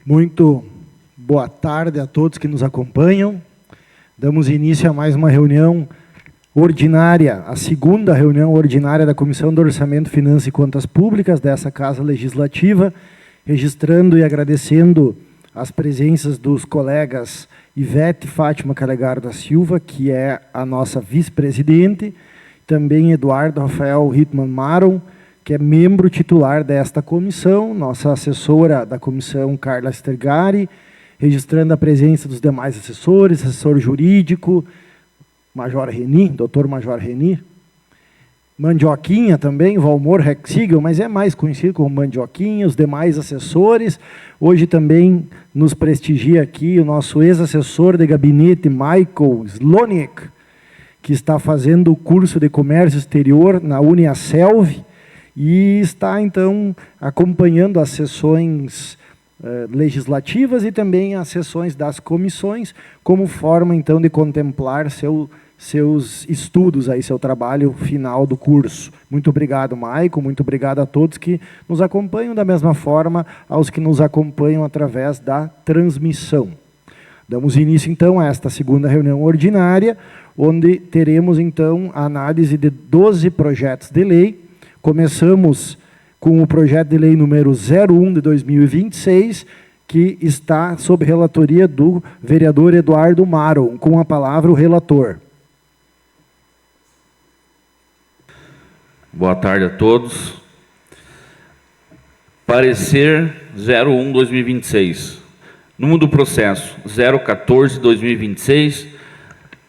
Muito boa tarde a todos que nos acompanham. Damos início a mais uma reunião ordinária, a segunda reunião ordinária da Comissão do Orçamento, Finanças e Contas Públicas dessa Casa Legislativa, registrando e agradecendo as presenças dos colegas Ivete Fátima Calegar da Silva, que é a nossa vice-presidente, também Eduardo Rafael Hittmann Maron, que é membro titular desta comissão, nossa assessora da comissão, Carla Stergari, registrando a presença dos demais assessores, assessor jurídico, Major Reni, doutor Major Reni, Mandioquinha também, Valmor Rexigel, mas é mais conhecido como Mandioquinha, os demais assessores. Hoje também nos prestigia aqui o nosso ex-assessor de gabinete, Michael Sloniek, que está fazendo o curso de Comércio Exterior na Uniaselv, e está, então, acompanhando as sessões legislativas e também as sessões das comissões, como forma, então, de contemplar seus estudos, aí, seu trabalho final do curso. Muito obrigado, Maico, muito obrigado a todos que nos acompanham, da mesma forma aos que nos acompanham através da transmissão. Damos início, então, a esta segunda reunião ordinária, onde teremos, então, a análise de 12 projetos de lei. Começamos com o projeto de lei número 01 de 2026, que está sob relatoria do vereador Eduardo Maron. Com a palavra, o relator. Boa tarde a todos. Parecer 01/2026. Número do processo 014/2026.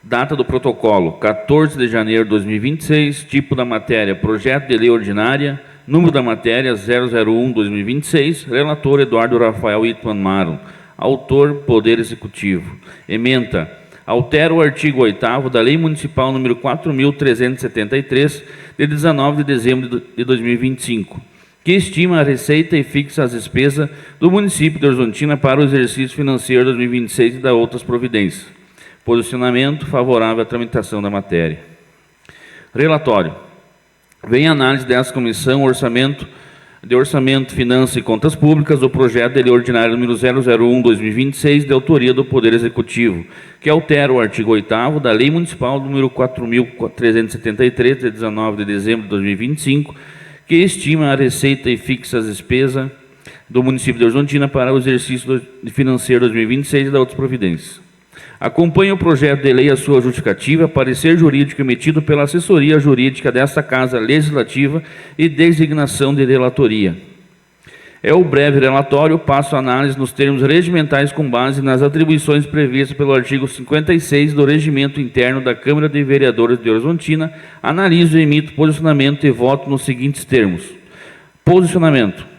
Data do protocolo 14 de janeiro de 2026. Tipo da matéria projeto de lei ordinária. Número da matéria 001/2026. Relator Eduardo Rafael Hittmann Maron. Autor Poder Executivo. Ementa. Altera o artigo 8º da Lei Municipal número 4.373, de 19 de dezembro de 2025, que estima a receita e fixa as despesas do município de Horizontina para o exercício financeiro 2026 e da outras providências. Posicionamento favorável à tramitação da matéria. Relatório. Vem análise dessa comissão de Orçamento, Finanças e Contas Públicas do projeto de lei ordinário número 001/2026, de autoria do Poder Executivo, que altera o artigo 8º da Lei Municipal número 4.373, de 19 de dezembro de 2025, que estima a receita e fixa as despesas do município de Horizontina para o exercício financeiro 2026 e da outras providências. Acompanha o projeto de lei e a sua justificativa, parecer jurídico emitido pela assessoria jurídica desta Casa Legislativa e designação de relatoria. É o breve relatório, passo a análise nos termos regimentais com base nas atribuições previstas pelo artigo 56 do Regimento Interno da Câmara de Vereadores de Horizontina. Analiso e emito posicionamento e voto nos seguintes termos. Posicionamento.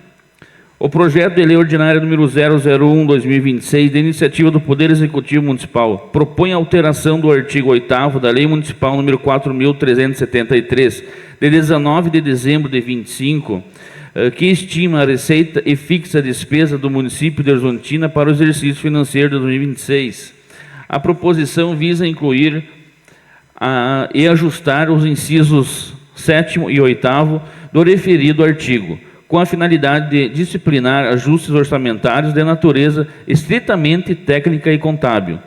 O projeto de lei ordinária número 001/2026, de iniciativa do Poder Executivo Municipal, propõe a alteração do artigo 8º da Lei Municipal número 4.373, de 19 de dezembro de 25, que estima a receita e fixa a despesa do município de Horizontina para o exercício financeiro de 2026. A proposição visa incluir e ajustar os incisos 7º e 8º do referido artigo, com a finalidade de disciplinar ajustes orçamentários de natureza estritamente técnica e contábil,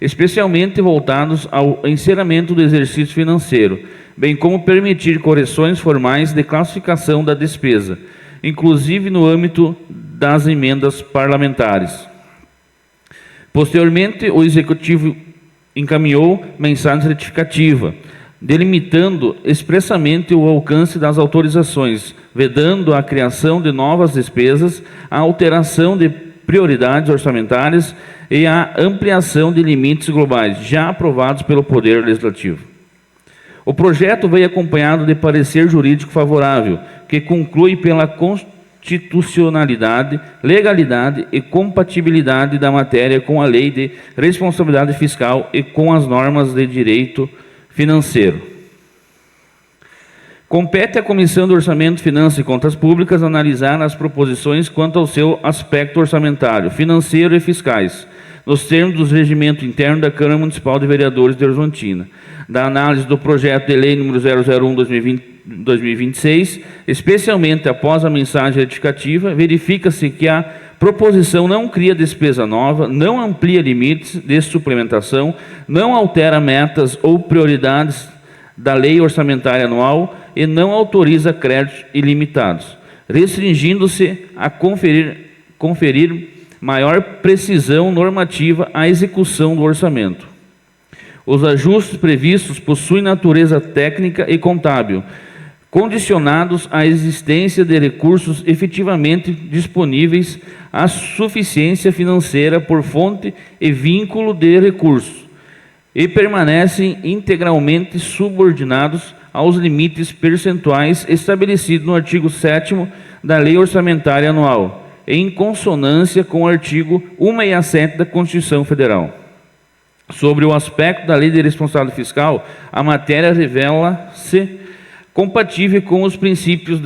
especialmente voltados ao encerramento do exercício financeiro, bem como permitir correções formais de classificação da despesa, inclusive no âmbito das emendas parlamentares. Posteriormente, o Executivo encaminhou mensagem retificativa, delimitando expressamente o alcance das autorizações, vedando a criação de novas despesas, a alteração de prioridades orçamentárias e a ampliação de limites globais, já aprovados pelo Poder Legislativo. O projeto veio acompanhado de parecer jurídico favorável, que conclui pela constitucionalidade, legalidade e compatibilidade da matéria com a Lei de Responsabilidade Fiscal e com as normas de direito financeiro. Compete à Comissão de Orçamento, Finanças e Contas Públicas analisar as proposições quanto ao seu aspecto orçamentário, financeiro e fiscais, nos termos do regimento interno da Câmara Municipal de Vereadores de Horizontina, da análise do projeto de lei número 001/2026, 2026, especialmente após a mensagem retificativa, verifica-se que a proposição não cria despesa nova, não amplia limites de suplementação, não altera metas ou prioridades da lei orçamentária anual e não autoriza créditos ilimitados, restringindo-se a conferir maior precisão normativa à execução do orçamento. Os ajustes previstos possuem natureza técnica e contábil, condicionados à existência de recursos efetivamente disponíveis, à suficiência financeira por fonte e vínculo de recursos, e permanecem integralmente subordinados aos limites percentuais estabelecidos no artigo 7º da Lei Orçamentária Anual, em consonância com o artigo 167 da Constituição Federal. Sobre o aspecto da Lei de Responsabilidade Fiscal, a matéria revela-se compatível com os princípios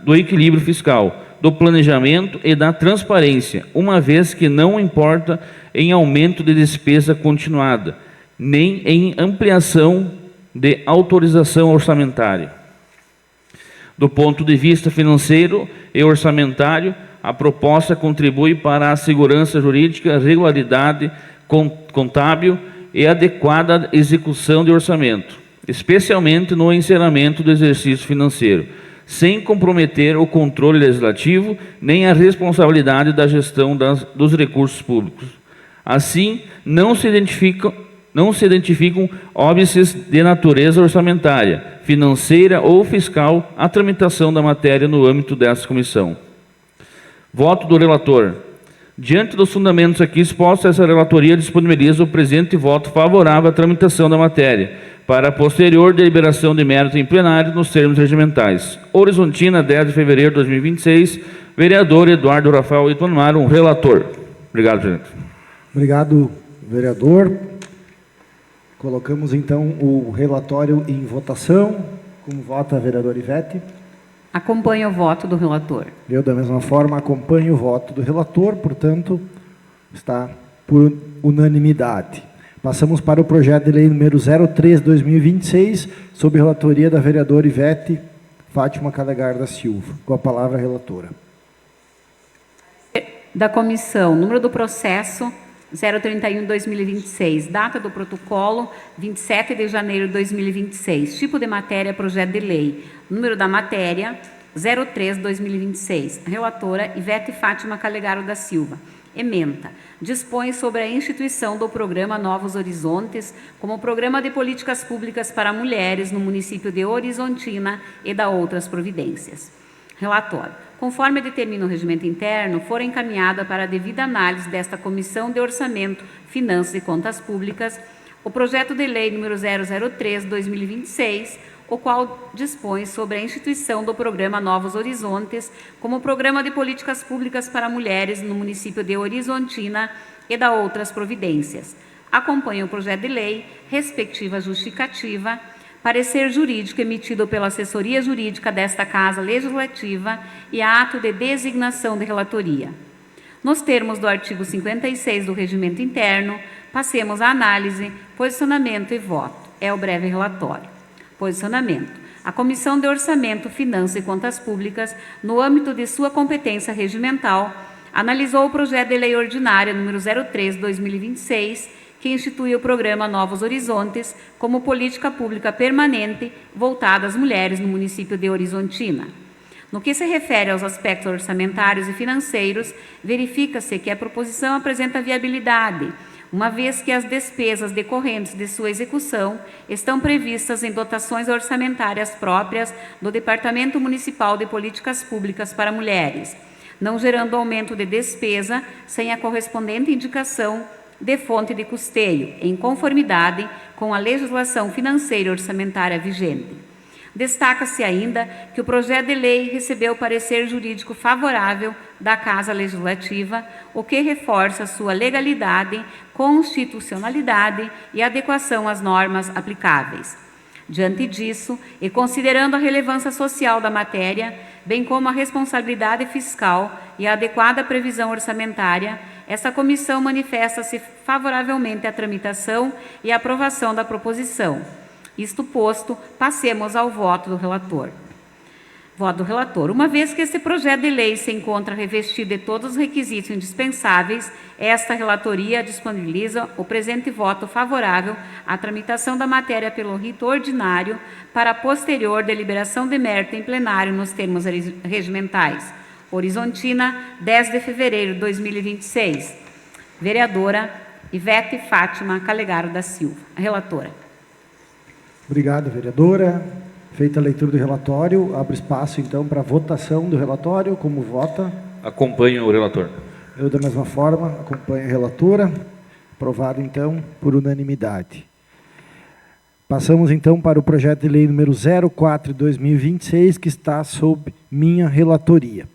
do equilíbrio fiscal, do planejamento e da transparência, uma vez que não importa em aumento de despesa continuada, nem em ampliação de autorização orçamentária. Do ponto de vista financeiro e orçamentário, a proposta contribui para a segurança jurídica, regularidade contábil e adequada execução de orçamento, especialmente no encerramento do exercício financeiro, sem comprometer o controle legislativo nem a responsabilidade da gestão dos recursos públicos. Assim, não se identificam óbices de natureza orçamentária, financeira ou fiscal à tramitação da matéria no âmbito dessa comissão. Voto do relator. Diante dos fundamentos aqui expostos, essa relatoria disponibiliza o presente voto favorável à tramitação da matéria, para a posterior deliberação de mérito em plenário nos termos regimentais. Horizontina, 10 de fevereiro de 2026, vereador Eduardo Rafael Itmanumaro, um relator. Obrigado, presidente. Obrigado, vereador. Colocamos, então, o relatório em votação. Como vota a vereadora Ivete? Acompanho o voto do relator. Eu, da mesma forma, acompanho o voto do relator, portanto, está por unanimidade. Passamos para o projeto de lei número 03/2026, sob relatoria da vereadora Ivete Fátima Calegar da Silva. Com a palavra a relatora. Da comissão, número do processo 031/2026, data do protocolo 27 de janeiro de 2026, tipo de matéria, projeto de lei, número da matéria 03/2026, relatora Ivete Fátima Calegaro da Silva. Ementa. Dispõe sobre a instituição do programa Novos Horizontes como programa de políticas públicas para mulheres no município de Horizontina e da outras providências. Relatório. Conforme determina o regimento interno, for encaminhada para a devida análise desta Comissão de Orçamento, Finanças e Contas Públicas o projeto de lei número 003/2026, o qual dispõe sobre a instituição do programa Novos Horizontes como programa de políticas públicas para mulheres no município de Horizontina e da outras providências. Acompanha o projeto de lei, respectiva justificativa, parecer jurídico emitido pela assessoria jurídica desta Casa Legislativa e ato de designação de relatoria. Nos termos do artigo 56 do Regimento Interno, passemos à análise, posicionamento e voto. É o breve relatório. Posicionamento. A Comissão de Orçamento, Finanças e Contas Públicas, no âmbito de sua competência regimental, analisou o projeto de lei ordinária número 03/2026, que institui o programa Novos Horizontes como política pública permanente voltada às mulheres no município de Horizontina. No que se refere aos aspectos orçamentários e financeiros, verifica-se que a proposição apresenta viabilidade, uma vez que as despesas decorrentes de sua execução estão previstas em dotações orçamentárias próprias do Departamento Municipal de Políticas Públicas para Mulheres, não gerando aumento de despesa sem a correspondente indicação de fonte de custeio, em conformidade com a legislação financeira e orçamentária vigente. Destaca-se ainda que o projeto de lei recebeu parecer jurídico favorável da Casa Legislativa, o que reforça sua legalidade, constitucionalidade e adequação às normas aplicáveis. Diante disso, e considerando a relevância social da matéria, bem como a responsabilidade fiscal e a adequada previsão orçamentária, esta comissão manifesta-se favoravelmente à tramitação e aprovação da proposição. Isto posto, passemos ao voto do relator. Voto do relator. Uma vez que esse projeto de lei se encontra revestido de todos os requisitos indispensáveis, esta relatoria disponibiliza o presente voto favorável à tramitação da matéria pelo rito ordinário para posterior deliberação de mérito em plenário nos termos regimentais. Horizontina, 10 de fevereiro de 2026. Vereadora Ivete Fátima Calegaro da Silva. Relatora. Obrigado, vereadora. Feita a leitura do relatório, abro espaço, então, para a votação do relatório. Como vota? Acompanho o relator. Eu, da mesma forma, acompanho a relatora. Aprovado, então, por unanimidade. Passamos, então, para o projeto de lei número 04 de 2026, que está sob minha relatoria.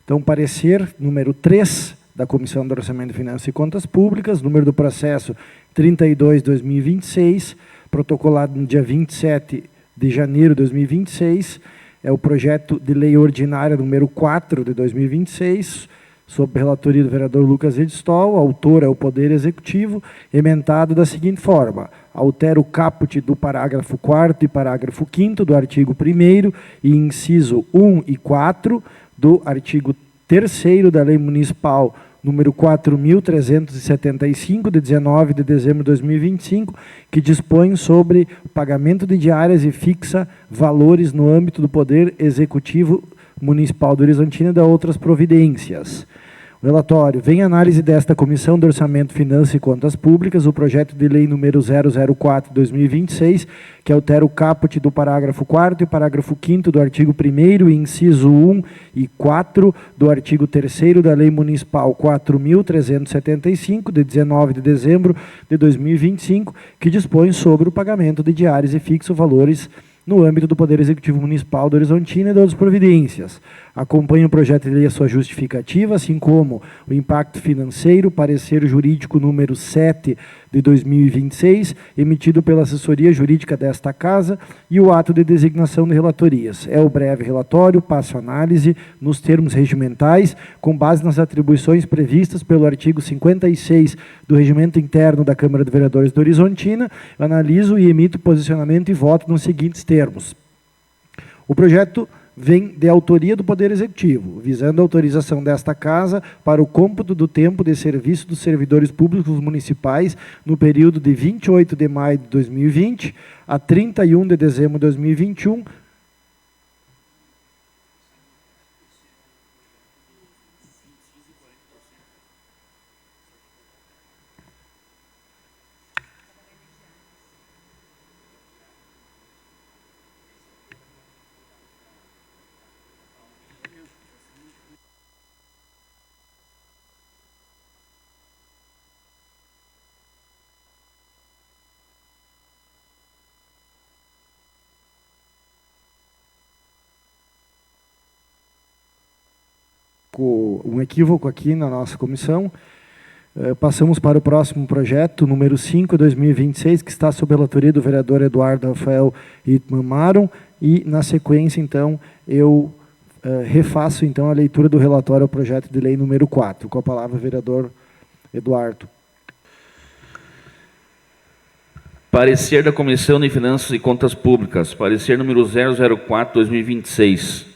Então, parecer número 3 da Comissão de Orçamento, Finanças e Contas Públicas, número do processo 32/2026, protocolado no dia 27 de janeiro de 2026, é o projeto de lei ordinária número 4 de 2026, sob relatoria do vereador Lucas Edstol, autor é o Poder Executivo, emendado da seguinte forma: altera o caput do parágrafo 4º e parágrafo 5º do artigo 1º e inciso 1 e 4 do artigo 3º da Lei Municipal número 4.375, de 19 de dezembro de 2025, que dispõe sobre o pagamento de diárias e fixa valores no âmbito do Poder Executivo Municipal do Horizontina e de outras providências. O relatório: vem análise desta Comissão de Orçamento, Finanças e Contas Públicas, o projeto de lei número 004/2026, que altera o caput do parágrafo 4º e parágrafo 5º do artigo 1º e inciso 1 e 4 do artigo 3º da Lei Municipal 4.375, de 19 de dezembro de 2025, que dispõe sobre o pagamento de diárias e fixo valores no âmbito do Poder Executivo Municipal do Horizontina e de outras providências. Acompanha o projeto de lei a sua justificativa, assim como o impacto financeiro, parecer jurídico número 7 de 2026, emitido pela assessoria jurídica desta Casa, e o ato de designação de relatorias. É o breve relatório, passo a análise nos termos regimentais, com base nas atribuições previstas pelo artigo 56 do Regimento Interno da Câmara de Vereadores do Horizontina. Eu analiso e emito posicionamento e voto nos seguintes termos. O projeto vem de autoria do Poder Executivo, visando a autorização desta Casa para o cômputo do tempo de serviço dos servidores públicos municipais no período de 28 de maio de 2020 a 31 de dezembro de 2021, um equívoco aqui na nossa comissão. Passamos para o próximo projeto, número 5, 2026, que está sob a relatoria do vereador Eduardo Rafael Hittmann Maron, e, na sequência, então, eu refaço, então, a leitura do relatório ao projeto de lei número 4. Com a palavra, vereador Eduardo. Parecer da Comissão de Finanças e Contas Públicas, parecer número 004/2026,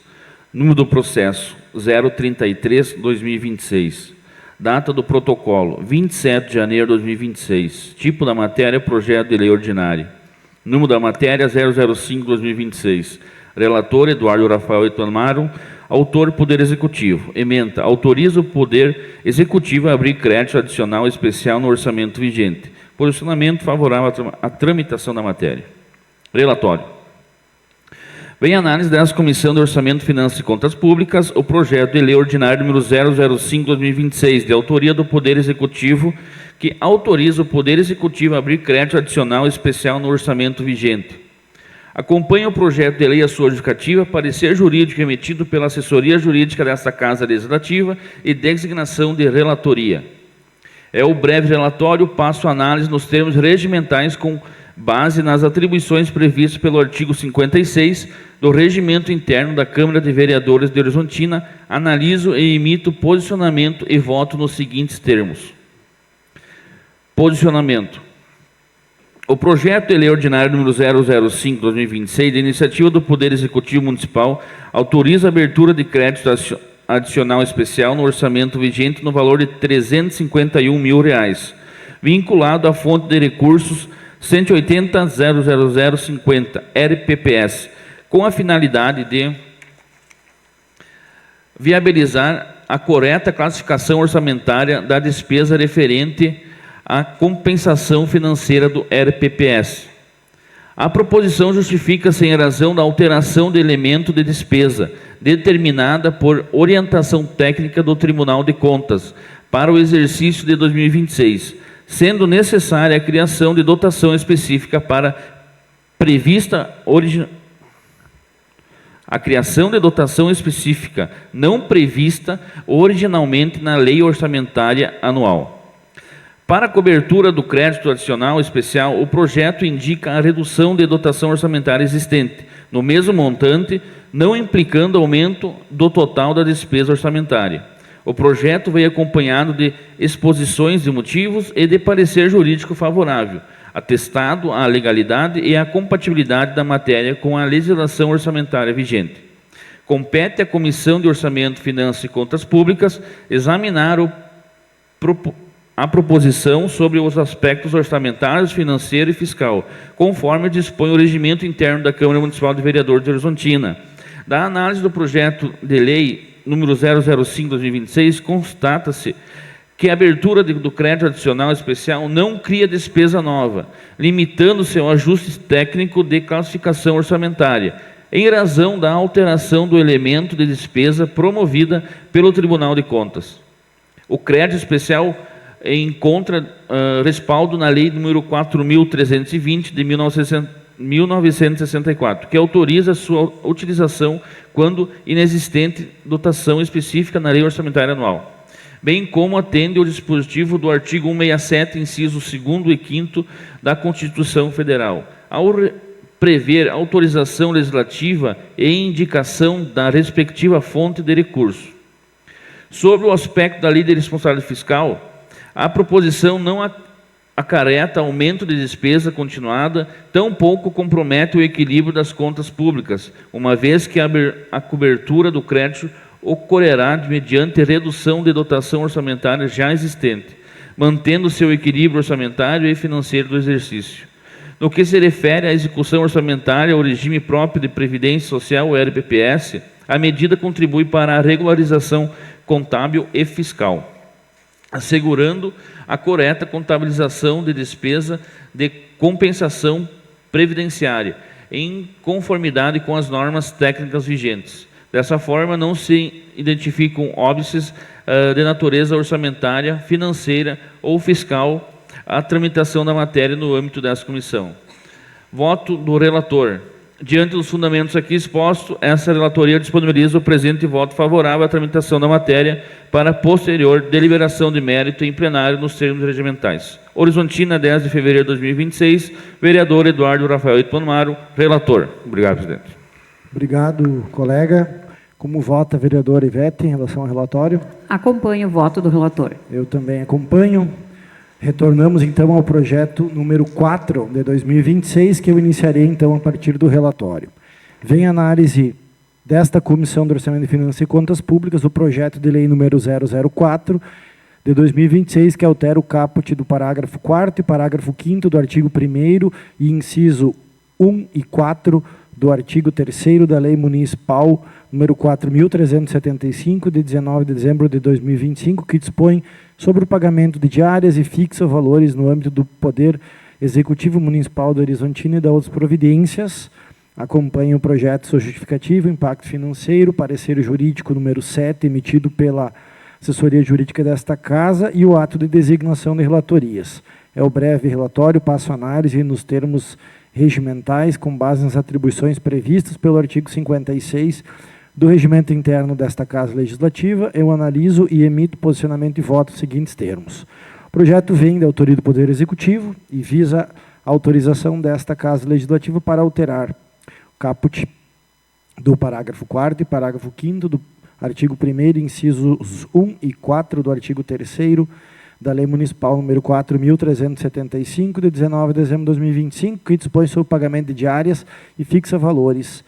número do processo 033/2026, data do protocolo 27 de janeiro de 2026, tipo da matéria projeto de lei ordinária, número da matéria 005/2026, relator Eduardo Rafael Hittmann Maron, autor Poder Executivo, ementa, autoriza o Poder Executivo a abrir crédito adicional especial no orçamento vigente. Posicionamento favorável à tramitação da matéria. Relatório. Vem análise dessa Comissão de Orçamento, Finanças e Contas Públicas, o projeto de lei ordinário número 005/2026, de autoria do Poder Executivo, que autoriza o Poder Executivo a abrir crédito adicional especial no orçamento vigente. Acompanha o projeto de lei a sua justificativa, parecer jurídico emitido pela assessoria jurídica desta Casa Legislativa e designação de relatoria. É o breve relatório, passo a análise nos termos regimentais com base nas atribuições previstas pelo artigo 56 do Regimento Interno da Câmara de Vereadores de Horizontina, analiso e emito posicionamento e voto nos seguintes termos. Posicionamento. O projeto de lei ordinário número 005/2026, de iniciativa do Poder Executivo Municipal, autoriza a abertura de crédito adicional especial no orçamento vigente no valor de R$ 351 mil, vinculado à fonte de recursos 180.00050, RPPS, com a finalidade de viabilizar a correta classificação orçamentária da despesa referente à compensação financeira do RPPS. A proposição justifica-se em razão da alteração de elemento de despesa, determinada por orientação técnica do Tribunal de Contas para o exercício de 2026, sendo necessária a criação de dotação específica para a criação de dotação específica não prevista originalmente na Lei Orçamentária Anual. Para a cobertura do crédito adicional especial, o projeto indica a redução de dotação orçamentária existente, no mesmo montante, não implicando aumento do total da despesa orçamentária. O projeto veio acompanhado de exposições de motivos e de parecer jurídico favorável, atestado à legalidade e à compatibilidade da matéria com a legislação orçamentária vigente. Compete à Comissão de Orçamento, Finanças e Contas Públicas examinar a proposição sobre os aspectos orçamentários, financeiro e fiscal, conforme dispõe o regimento interno da Câmara Municipal de Vereadores de Horizontina. Da análise do projeto de lei número 005/2026, constata-se que a abertura do crédito adicional especial não cria despesa nova, limitando-se ao ajuste técnico de classificação orçamentária, em razão da alteração do elemento de despesa promovida pelo Tribunal de Contas. O crédito especial encontra respaldo na Lei número 4.320, de 1964, que autoriza sua utilização quando inexistente dotação específica na Lei Orçamentária Anual, bem como atende ao dispositivo do artigo 167, inciso 2º e 5º da Constituição Federal, ao prever autorização legislativa e indicação da respectiva fonte de recurso. Sobre o aspecto da Lei de Responsabilidade Fiscal, a proposição não acarreta aumento de despesa continuada, tampouco compromete o equilíbrio das contas públicas, uma vez que a cobertura do crédito ocorrerá mediante redução de dotação orçamentária já existente, mantendo seu equilíbrio orçamentário e financeiro do exercício. No que se refere à execução orçamentária ao regime próprio de Previdência Social, o RPPS, a medida contribui para a regularização contábil e fiscal, assegurando a correta contabilização de despesa de compensação previdenciária, em conformidade com as normas técnicas vigentes. Dessa forma, não se identificam óbices de natureza orçamentária, financeira ou fiscal à tramitação da matéria no âmbito dessa comissão. Voto do relator. Diante dos fundamentos aqui expostos, essa relatoria disponibiliza o presente voto favorável à tramitação da matéria para posterior deliberação de mérito em plenário nos termos regimentais. Horizontina, 10 de fevereiro de 2026, vereador Eduardo Rafael Itmanmaro, relator. Obrigado, presidente. Obrigado, colega. Como vota a vereadora Ivete em relação ao relatório? Acompanho o voto do relator. Eu também acompanho. Retornamos, então, ao projeto número 4 de 2026, que eu iniciarei, então, a partir do relatório. Vem análise desta Comissão do Orçamento de Finanças e Contas Públicas, o projeto de lei número 004 de 2026, que altera o caput do parágrafo 4º e parágrafo 5º do artigo 1º e inciso 1 e 4 do artigo 3º da Lei Municipal número 4.375, de 19 de dezembro de 2025, que dispõe sobre o pagamento de diárias e fixa valores no âmbito do Poder Executivo Municipal do Horizontina e das outras providências. Acompanha o projeto sua justificativa, impacto financeiro, parecer jurídico número 7, emitido pela assessoria jurídica desta casa, e o ato de designação de relatorias. É o breve relatório, passo a análise nos termos regimentais, com base nas atribuições previstas pelo artigo 56 do regimento interno desta Casa Legislativa. Eu analiso e emito posicionamento e voto nos seguintes termos. O projeto vem da autoria do Poder Executivo e visa a autorização desta Casa Legislativa para alterar o caput do parágrafo 4º e parágrafo 5º do artigo 1º, incisos 1 e 4 do artigo 3º da Lei Municipal número 4.375, de 19 de dezembro de 2025, que dispõe sobre o pagamento de diárias e fixa valores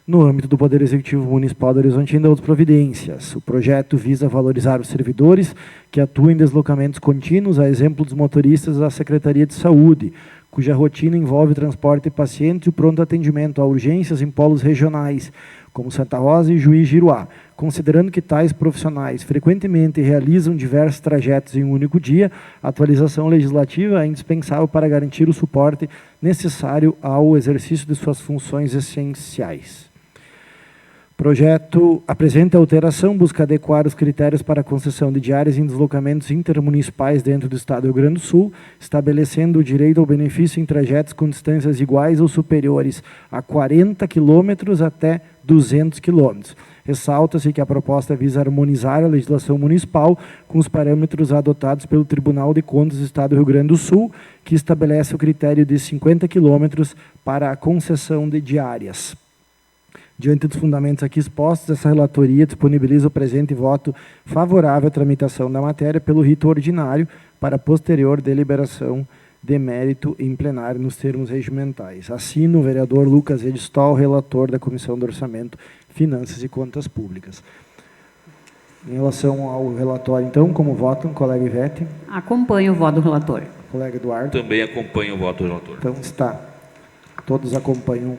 no âmbito do Poder Executivo Municipal do Horizontina e outras providências. O projeto visa valorizar os servidores que atuam em deslocamentos contínuos, a exemplo dos motoristas da Secretaria de Saúde, cuja rotina envolve transporte de pacientes e o pronto atendimento a urgências em polos regionais, como Santa Rosa e Juiz de Iruá, considerando que tais profissionais frequentemente realizam diversos trajetos em um único dia. A atualização legislativa é indispensável para garantir o suporte necessário ao exercício de suas funções essenciais. O projeto apresenta alteração, busca adequar os critérios para a concessão de diárias em deslocamentos intermunicipais dentro do Estado do Rio Grande do Sul, estabelecendo o direito ao benefício em trajetos com distâncias iguais ou superiores a 40 quilômetros até 200 quilômetros. Ressalta-se que a proposta visa harmonizar a legislação municipal com os parâmetros adotados pelo Tribunal de Contas do Estado do Rio Grande do Sul, que estabelece o critério de 50 quilômetros para a concessão de diárias. Diante dos fundamentos aqui expostos, essa relatoria disponibiliza o presente voto favorável à tramitação da matéria pelo rito ordinário para posterior deliberação de mérito em plenário nos termos regimentais. Assino o vereador Lucas Edstol, relator da Comissão do Orçamento, Finanças e Contas Públicas. Em relação ao relatório, então, como votam, colega Ivete? Acompanho o voto do relator. Colega Eduardo? Também acompanho o voto do relator. Então está. Todos acompanham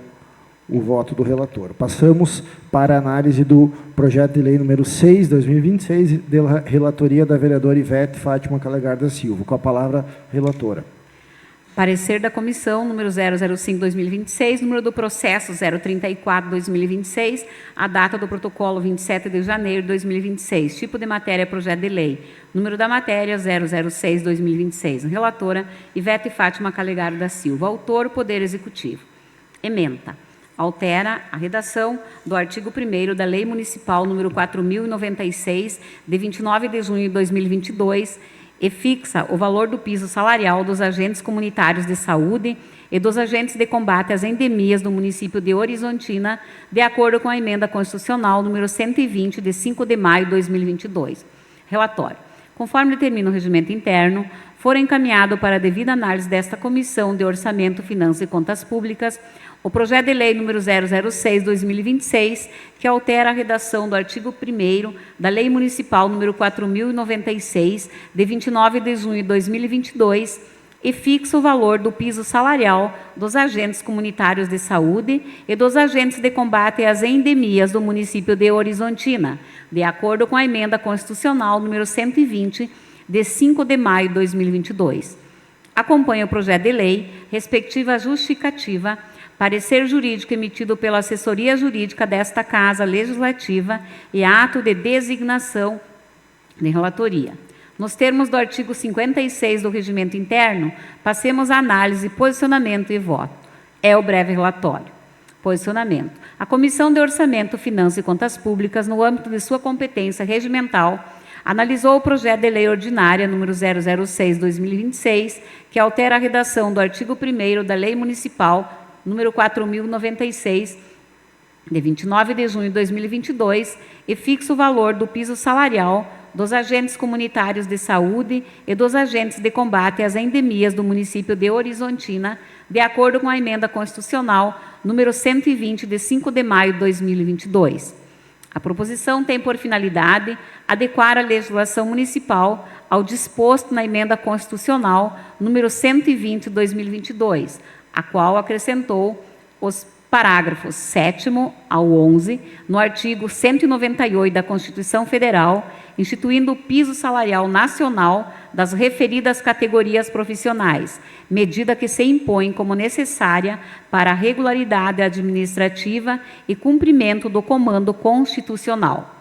o voto do relator. Passamos para a análise do projeto de lei número 6, 2026, da relatoria da vereadora Ivete Fátima Calegar da Silva. Com a palavra, relatora. Parecer da comissão, número 005/2026, número do processo 034/2026, a data do protocolo 27 de janeiro de 2026, tipo de matéria, projeto de lei, número da matéria 006/2026, relatora Ivete Fátima Calegaro da Silva, autor, Poder Executivo. Ementa. Altera a redação do artigo 1º da Lei Municipal número 4.096, de 29 de junho de 2022, e fixa o valor do piso salarial dos agentes comunitários de saúde e dos agentes de combate às endemias do município de Horizontina, de acordo com a emenda constitucional número 120, de 5 de maio de 2022. Relatório. Conforme determina o regimento interno, for encaminhado para a devida análise desta Comissão de Orçamento, Finanças e Contas Públicas o projeto de lei número 006/2026, que altera a redação do artigo 1º da Lei Municipal número 4.096, de 29 de junho de 2022, e fixa o valor do piso salarial dos agentes comunitários de saúde e dos agentes de combate às endemias do município de Horizontina, de acordo com a emenda constitucional número 120, de 5 de maio de 2022. Acompanha o projeto de lei, respectiva justificativa, parecer jurídico emitido pela assessoria jurídica desta Casa Legislativa e ato de designação de relatoria. Nos termos do artigo 56 do Regimento Interno, passemos à análise, posicionamento e voto. É o breve relatório. Posicionamento. A Comissão de Orçamento, Finanças e Contas Públicas, no âmbito de sua competência regimental, analisou o projeto de lei ordinária número 006/2026, que altera a redação do artigo 1º da Lei Municipal número 4.096, de 29 de junho de 2022, e fixa o valor do piso salarial dos agentes comunitários de saúde e dos agentes de combate às endemias do município de Horizontina, de acordo com a emenda constitucional número 120, de 5 de maio de 2022. A proposição tem por finalidade adequar a legislação municipal ao disposto na emenda constitucional número 120 de 2022, a qual acrescentou os parágrafos 7º ao 11, no artigo 198 da Constituição Federal, instituindo o piso salarial nacional das referidas categorias profissionais, medida que se impõe como necessária para a regularidade administrativa e cumprimento do comando constitucional.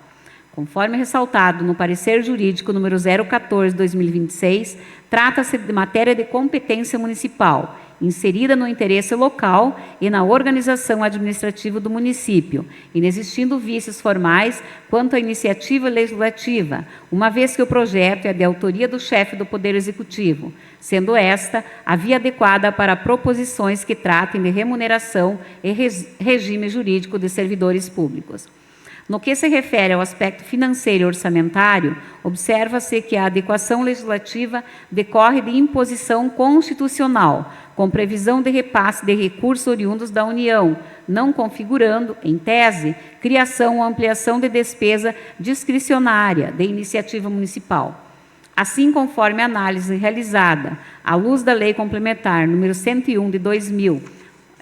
Conforme ressaltado no parecer jurídico número 014/2026, trata-se de matéria de competência municipal, inserida no interesse local e na organização administrativa do município, inexistindo vícios formais quanto à iniciativa legislativa, uma vez que o projeto é de autoria do chefe do Poder Executivo, sendo esta a via adequada para proposições que tratem de remuneração e regime jurídico de servidores públicos. No que se refere ao aspecto financeiro e orçamentário, observa-se que a adequação legislativa decorre de imposição constitucional, com previsão de repasse de recursos oriundos da União, não configurando, em tese, criação ou ampliação de despesa discricionária de iniciativa municipal. Assim, conforme a análise realizada à luz da Lei Complementar número 101 de 2000,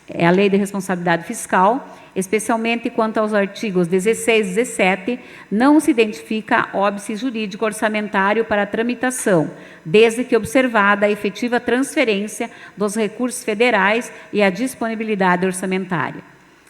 é a Lei de Responsabilidade Fiscal, especialmente quanto aos artigos 16 e 17, não se identifica óbice jurídico orçamentário para a tramitação, desde que observada a efetiva transferência dos recursos federais e a disponibilidade orçamentária.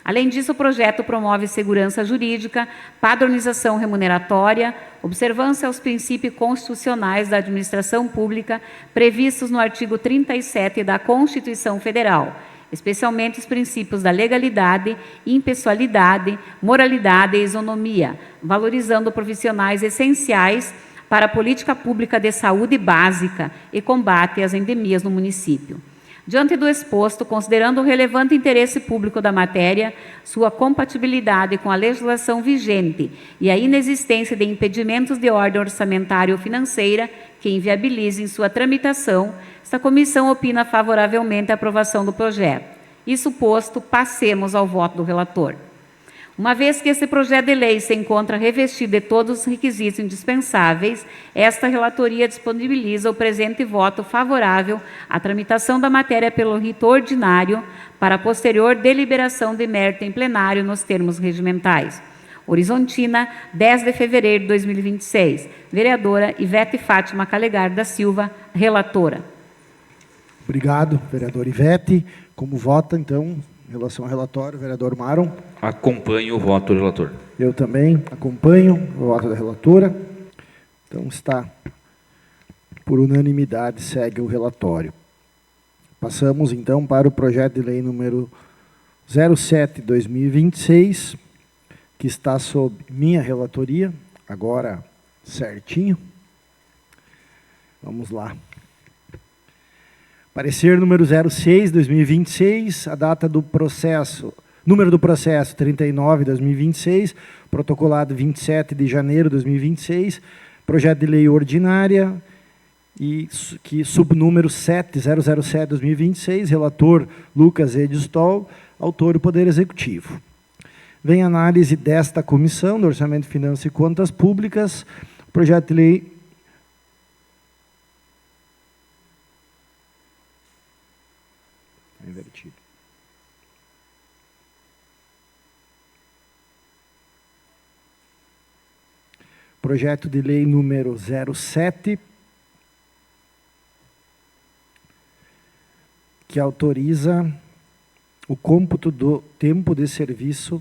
Além disso, o projeto promove segurança jurídica, padronização remuneratória, observância aos princípios constitucionais da administração pública previstos no artigo 37 da Constituição Federal, especialmente os princípios da legalidade, impessoalidade, moralidade e isonomia, valorizando profissionais essenciais para a política pública de saúde básica e combate às endemias no município. Diante do exposto, considerando o relevante interesse público da matéria, sua compatibilidade com a legislação vigente e a inexistência de impedimentos de ordem orçamentária ou financeira que inviabilizem sua tramitação, esta comissão opina favoravelmente a aprovação do projeto. Isso posto, passemos ao voto do relator. Uma vez que esse projeto de lei se encontra revestido de todos os requisitos indispensáveis, esta relatoria disponibiliza o presente voto favorável à tramitação da matéria pelo rito ordinário para posterior deliberação de mérito em plenário nos termos regimentais. Horizontina, 10 de fevereiro de 2026. Vereadora Ivete Fátima Calegar da Silva, relatora. Obrigado, vereador Ivete. Como vota, então, em relação ao relatório, vereador Maron? Acompanho o voto do relator. Eu também acompanho o voto da relatora. Então, está por unanimidade, segue o relatório. Passamos, então, para o projeto de lei número 07/2026, que está sob minha relatoria, agora certinho. Vamos lá. Parecer número 06/2026, a data do processo, número do processo 39/2026, protocolado 27 de janeiro de 2026, projeto de lei ordinária, e que subnúmero 7007/2026, relator Lucas Edstol, autor do Poder Executivo. Vem análise desta comissão do Orçamento, Finanças e Contas Públicas, projeto de lei invertido. Projeto de lei número 07, que autoriza o cômputo do tempo de serviço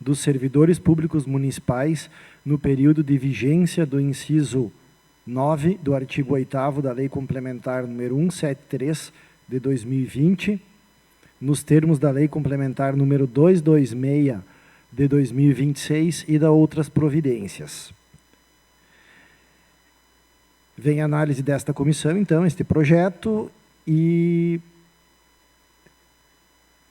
dos servidores públicos municipais no período de vigência do inciso 9 do artigo 8º da Lei Complementar número 173 de 2020, nos termos da Lei Complementar número 226 de 2026 e da outras providências. Vem a análise desta comissão, então, este projeto, e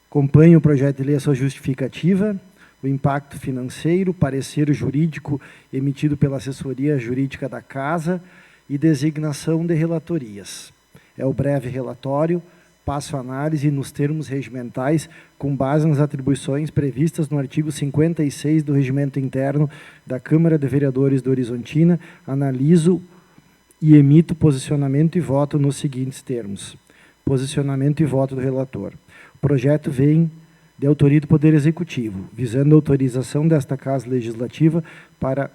acompanha o projeto de lei a sua justificativa, o impacto financeiro, parecer jurídico emitido pela assessoria jurídica da Casa e designação de relatorias. É o breve relatório, passo a análise nos termos regimentais, com base nas atribuições previstas no artigo 56 do Regimento Interno da Câmara de Vereadores de Horizontina, analiso e emito posicionamento e voto nos seguintes termos. Posicionamento e voto do relator. O projeto vem de autoria do Poder Executivo, visando a autorização desta Casa Legislativa para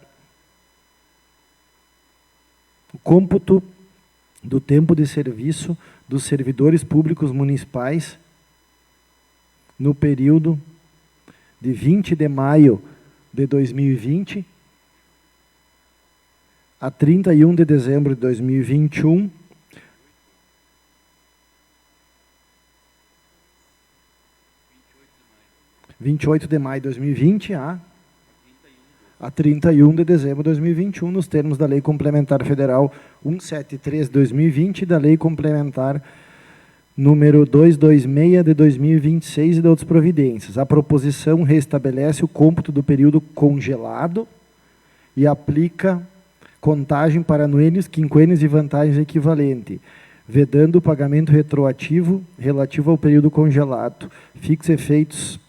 o cômputo do tempo de serviço dos servidores públicos municipais no período de 20 de maio de 2020 a 31 de dezembro de 2021, 28 de maio de 2020 a 31 de dezembro de 2021, nos termos da Lei Complementar Federal 173 de 2020 e da Lei Complementar número 226 de 2026 e de outras providências. A proposição restabelece o cômputo do período congelado e aplica contagem para anuênios, quinquênios e vantagens equivalente, vedando o pagamento retroativo relativo ao período congelado. Fixa efeitos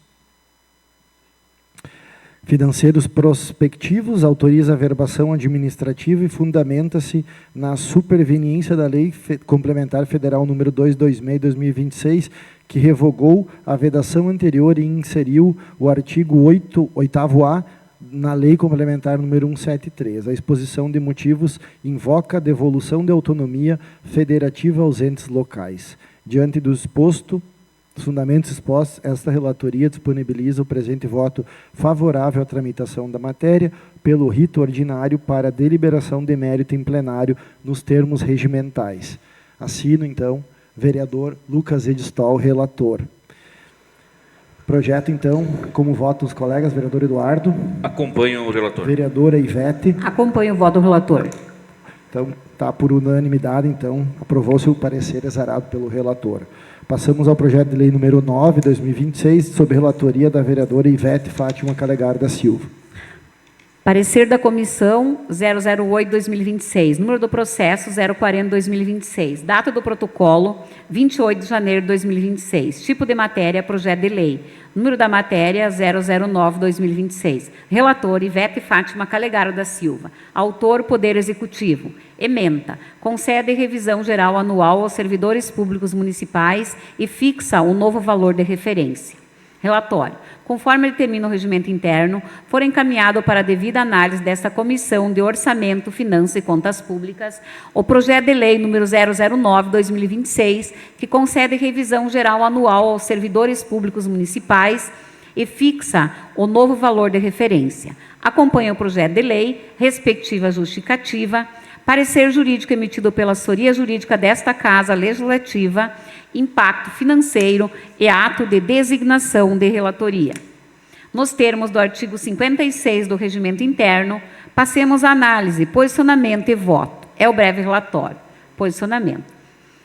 financeiros prospectivos, autoriza a verbação administrativa e fundamenta-se na superveniência da Lei Complementar Federal número 226/2026, que revogou a vedação anterior e inseriu o artigo 8º-A na Lei Complementar número 173. A exposição de motivos invoca a devolução de autonomia federativa aos entes locais. Diante do exposto, os fundamentos expostos, esta relatoria disponibiliza o presente voto favorável à tramitação da matéria pelo rito ordinário para deliberação de mérito em plenário nos termos regimentais. Assino, então, vereador Lucas Edstall, relator. Projeto, então, como voto dos colegas, vereador Eduardo. Acompanho o relator. Vereadora Ivete. Acompanho o voto do relator. Então, está por unanimidade, então, aprovou-se o parecer exarado pelo relator. Passamos ao projeto de lei número 9, 2026, sob relatoria da vereadora Ivete Fátima Calegaro da Silva. Parecer da Comissão 008/2026, número do processo 040/2026, data do protocolo 28 de janeiro de 2026, tipo de matéria, projeto de lei, número da matéria 009/2026, relator Ivete Fátima Calegaro da Silva, autor Poder Executivo, ementa, concede revisão geral anual aos servidores públicos municipais e fixa o novo valor de referência. Relatório. Conforme determina o regimento interno, for encaminhado para a devida análise desta Comissão de Orçamento, Finanças e Contas Públicas o projeto de lei número 009/2026, que concede revisão geral anual aos servidores públicos municipais e fixa o novo valor de referência. Acompanha o projeto de lei, respectiva justificativa, parecer jurídico emitido pela assessoria jurídica desta Casa Legislativa, impacto financeiro e ato de designação de relatoria. Nos termos do artigo 56 do Regimento Interno, passemos à análise, posicionamento e voto. É o breve relatório. Posicionamento.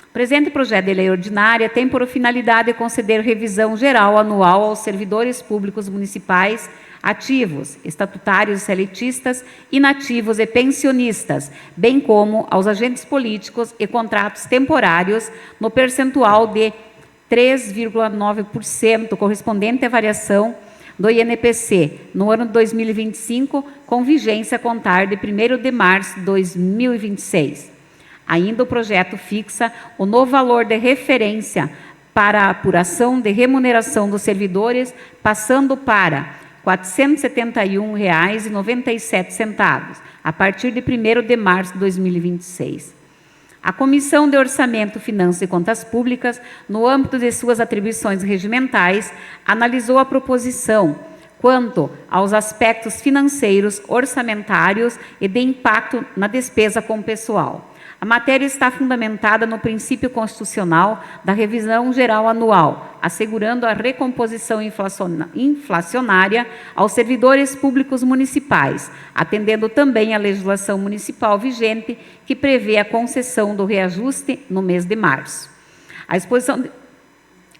O presente projeto de lei ordinária tem por finalidade conceder revisão geral anual aos servidores públicos municipais ativos, estatutários e seletistas, inativos e pensionistas, bem como aos agentes políticos e contratos temporários, no percentual de 3,9%, correspondente à variação do INPC, no ano de 2025, com vigência a contar de 1º de março de 2026. Ainda o projeto fixa o novo valor de referência para a apuração de remuneração dos servidores, passando para R$ 471,97, a partir de 1º de março de 2026. A Comissão de Orçamento, Finanças e Contas Públicas, no âmbito de suas atribuições regimentais, analisou a proposição quanto aos aspectos financeiros, orçamentários e de impacto na despesa com pessoal. A matéria está fundamentada no princípio constitucional da revisão geral anual, assegurando a recomposição inflacionária aos servidores públicos municipais, atendendo também à legislação municipal vigente, que prevê a concessão do reajuste no mês de março. A exposição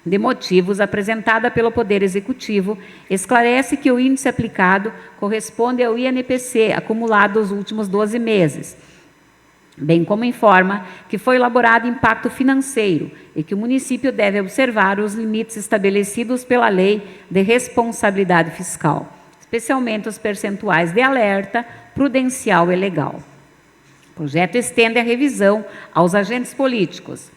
de motivos apresentada pelo Poder Executivo esclarece que o índice aplicado corresponde ao INPC acumulado nos últimos 12 meses, bem como informa que foi elaborado impacto financeiro e que o município deve observar os limites estabelecidos pela Lei de Responsabilidade Fiscal, especialmente os percentuais de alerta, prudencial e legal. O projeto estende a revisão aos agentes políticos.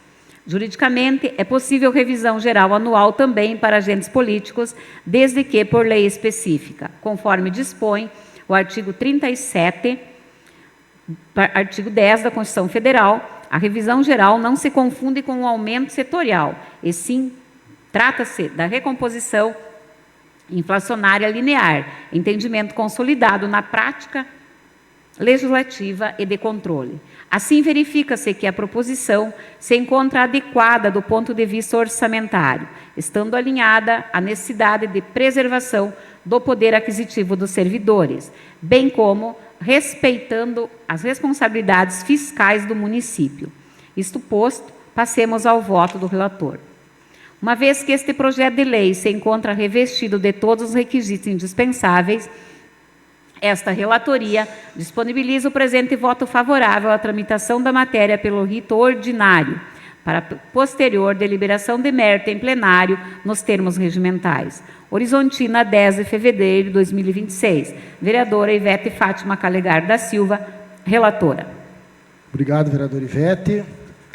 Juridicamente, é possível revisão geral anual também para agentes políticos, desde que por lei específica, conforme dispõe o artigo 37, artigo 10 da Constituição Federal. A revisão geral não se confunde com o aumento setorial, e sim trata-se da recomposição inflacionária linear, entendimento consolidado na prática legislativa e de controle. Assim, verifica-se que a proposição se encontra adequada do ponto de vista orçamentário, estando alinhada à necessidade de preservação do poder aquisitivo dos servidores, bem como respeitando as responsabilidades fiscais do município. Isto posto, passemos ao voto do relator. Uma vez que este projeto de lei se encontra revestido de todos os requisitos indispensáveis, esta relatoria disponibiliza o presente voto favorável à tramitação da matéria pelo rito ordinário, para posterior deliberação de mérito em plenário nos termos regimentais. Horizontina, 10 de fevereiro de 2026. Vereadora Ivete Fátima Calegaro da Silva, relatora. Obrigado, vereador Ivete.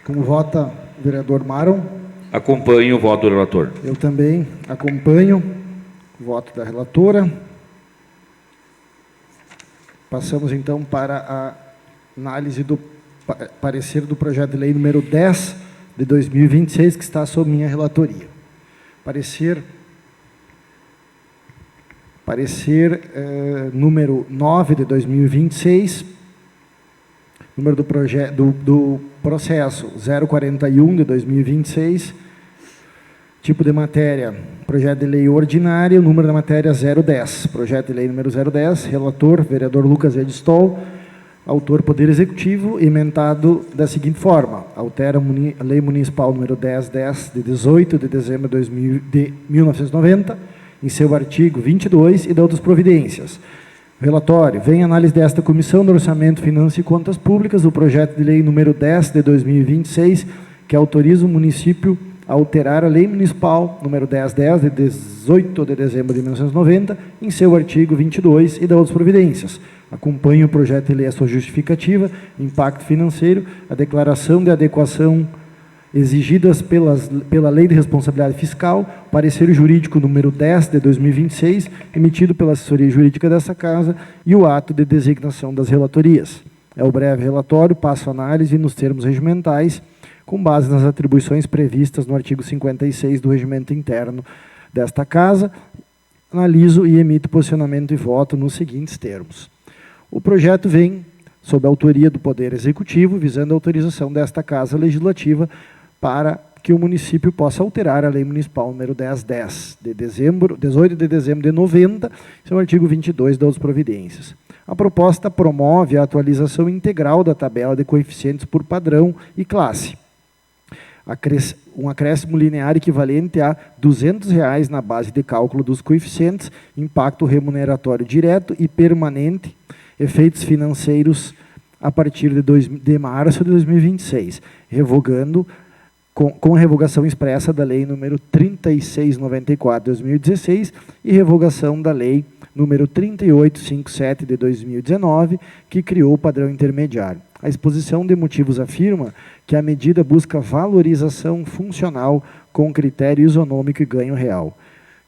Como vota o vereador Maron? Acompanho o voto do relator. Eu também acompanho o voto da relatora. Passamos, então, para a análise do parecer do projeto de lei número 10 de 2026, que está sob minha relatoria. Parecer número 9 de 2026, número do processo 041 de 2026, tipo de matéria, projeto de lei ordinária, número da matéria 010, projeto de lei número 010, relator, vereador Lucas Edstol, autor Poder Executivo, emendado da seguinte forma: altera a Lei Municipal número 1010, de 18 de dezembro de 1990, em seu artigo 22, e dá outras providências. Relatório: vem análise desta Comissão de Orçamento, Finanças e Contas Públicas, o projeto de lei número 10 de 2026, que autoriza o município a alterar a Lei Municipal número 1010, de 18 de dezembro de 1990, em seu artigo 22, e dá outras providências. Acompanha o projeto de lei a sua justificativa, impacto financeiro, a declaração de adequação exigidas pela Lei de Responsabilidade Fiscal, parecer jurídico número 10 de 2026, emitido pela assessoria jurídica dessa casa, e o ato de designação das relatorias. É o breve relatório, passo a análise nos termos regimentais, com base nas atribuições previstas no artigo 56 do regimento interno desta casa. Analiso e emito posicionamento e voto nos seguintes termos. O projeto vem sob a autoria do Poder Executivo, visando a autorização desta Casa Legislativa para que o município possa alterar a Lei Municipal número 1010, de 18 de dezembro de 90, seu artigo 22 das providências. A proposta promove a atualização integral da tabela de coeficientes por padrão e classe. Um acréscimo linear equivalente a R$ 200 na base de cálculo dos coeficientes, impacto remuneratório direto e permanente, efeitos financeiros a partir de março de 2026, revogando, com revogação expressa da Lei número 3694 de 2016 e revogação da Lei número 3857 de 2019, que criou o padrão intermediário. A exposição de motivos afirma que a medida busca valorização funcional com critério isonômico e ganho real.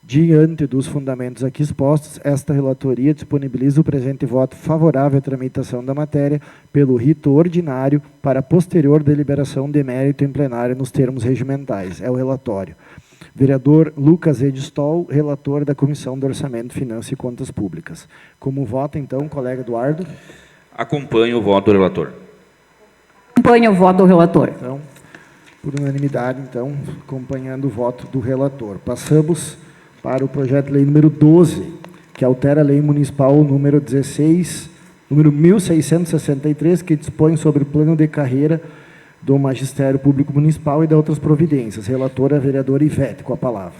Diante dos fundamentos aqui expostos, esta relatoria disponibiliza o presente voto favorável à tramitação da matéria pelo rito ordinário para posterior deliberação de mérito em plenário nos termos regimentais. É o relatório. Vereador Lucas Edstol, relator da Comissão de Orçamento, Finanças e Contas Públicas. Como vota, então, colega Eduardo? Acompanho o voto do relator. Acompanho o voto do relator. Então, por unanimidade, então, acompanhando o voto do relator. Passamos para o projeto de lei número 12, que altera a Lei Municipal número 1663, que dispõe sobre o plano de carreira do Magistério Público Municipal e de outras providências. Relatora, a vereadora Ivete, com a palavra.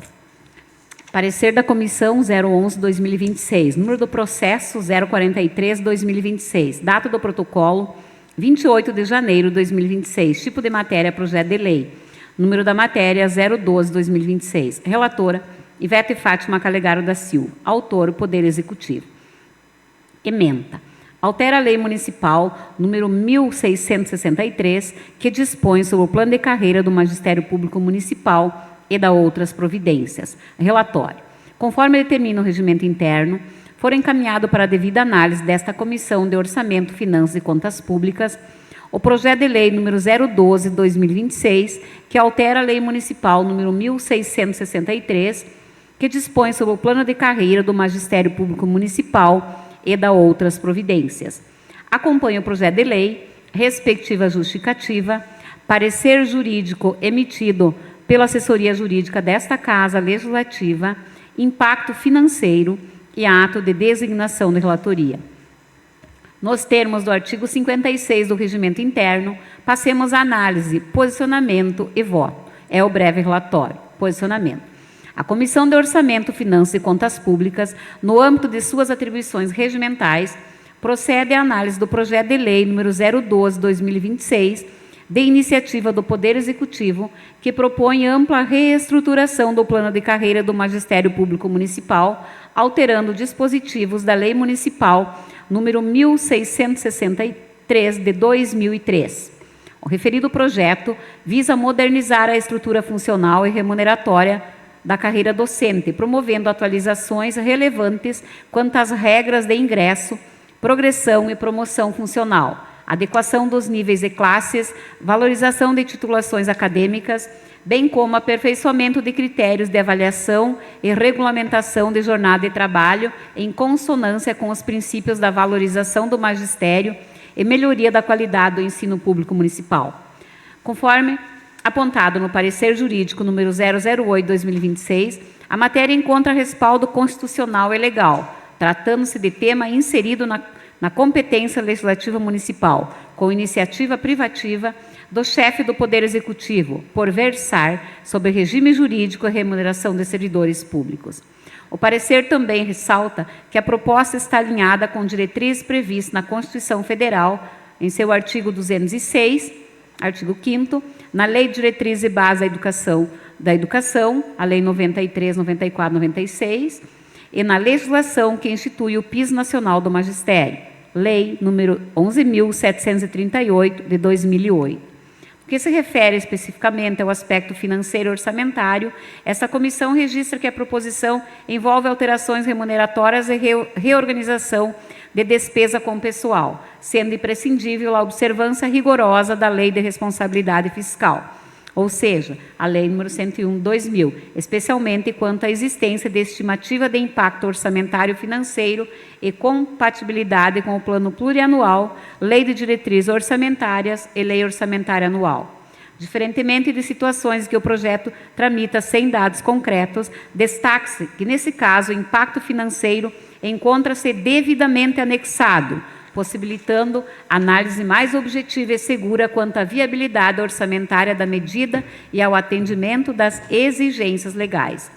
Parecer da Comissão 011/2026, número do processo 043/2026, data do protocolo 28 de janeiro de 2026, tipo de matéria, projeto de lei, número da matéria 012/2026. Relatora, Ivete Fátima Calegaro da Silva. Autor, o Poder Executivo. Ementa. Altera a Lei Municipal número 1663, que dispõe sobre o plano de carreira do Magistério Público Municipal e da outras providências. Relatório. Conforme determina o regimento interno, for encaminhado para a devida análise desta Comissão de Orçamento, Finanças e Contas Públicas o projeto de lei número 012/2026, que altera a Lei Municipal número 1663, que dispõe sobre o plano de carreira do Magistério Público Municipal e da outras providências. Acompanha o projeto de lei, respectiva justificativa, parecer jurídico emitido pela assessoria jurídica desta Casa Legislativa, impacto financeiro e ato de designação de relatoria. Nos termos do artigo 56 do Regimento Interno, passemos à análise, posicionamento e voto. É o breve relatório. Posicionamento. A Comissão de Orçamento, Finanças e Contas Públicas, no âmbito de suas atribuições regimentais, procede à análise do projeto de lei número 012/2026, de iniciativa do Poder Executivo, que propõe ampla reestruturação do plano de carreira do Magistério Público Municipal, alterando dispositivos da Lei Municipal número 1663, de 2003. O referido projeto visa modernizar a estrutura funcional e remuneratória da carreira docente, promovendo atualizações relevantes quanto às regras de ingresso, progressão e promoção funcional, adequação dos níveis de classes, valorização de titulações acadêmicas, bem como aperfeiçoamento de critérios de avaliação e regulamentação de jornada de trabalho em consonância com os princípios da valorização do magistério e melhoria da qualidade do ensino público municipal. Conforme apontado no parecer jurídico número 008/2026, a matéria encontra respaldo constitucional e legal, tratando-se de tema inserido na competência legislativa municipal, com iniciativa privativa do chefe do Poder Executivo, por versar sobre regime jurídico e remuneração de servidores públicos. O parecer também ressalta que a proposta está alinhada com diretrizes previstas na Constituição Federal, em seu artigo 206, artigo 5º, na Lei de Diretrizes e Bases da Educação, a Lei 93, 94, 96, e na legislação que institui o Piso Nacional do Magistério, Lei número 11.738, de 2008. O que se refere especificamente ao aspecto financeiro e orçamentário, essa comissão registra que a proposição envolve alterações remuneratórias e reorganização de despesa com pessoal, sendo imprescindível a observância rigorosa da Lei de Responsabilidade Fiscal, ou seja, a Lei nº 101/2000, especialmente quanto à existência de estimativa de impacto orçamentário financeiro e compatibilidade com o Plano Plurianual, Lei de Diretrizes Orçamentárias e Lei Orçamentária Anual. Diferentemente de situações em que o projeto tramita sem dados concretos, destaque-se que, nesse caso, o impacto financeiro encontra-se devidamente anexado, possibilitando análise mais objetiva e segura quanto à viabilidade orçamentária da medida e ao atendimento das exigências legais.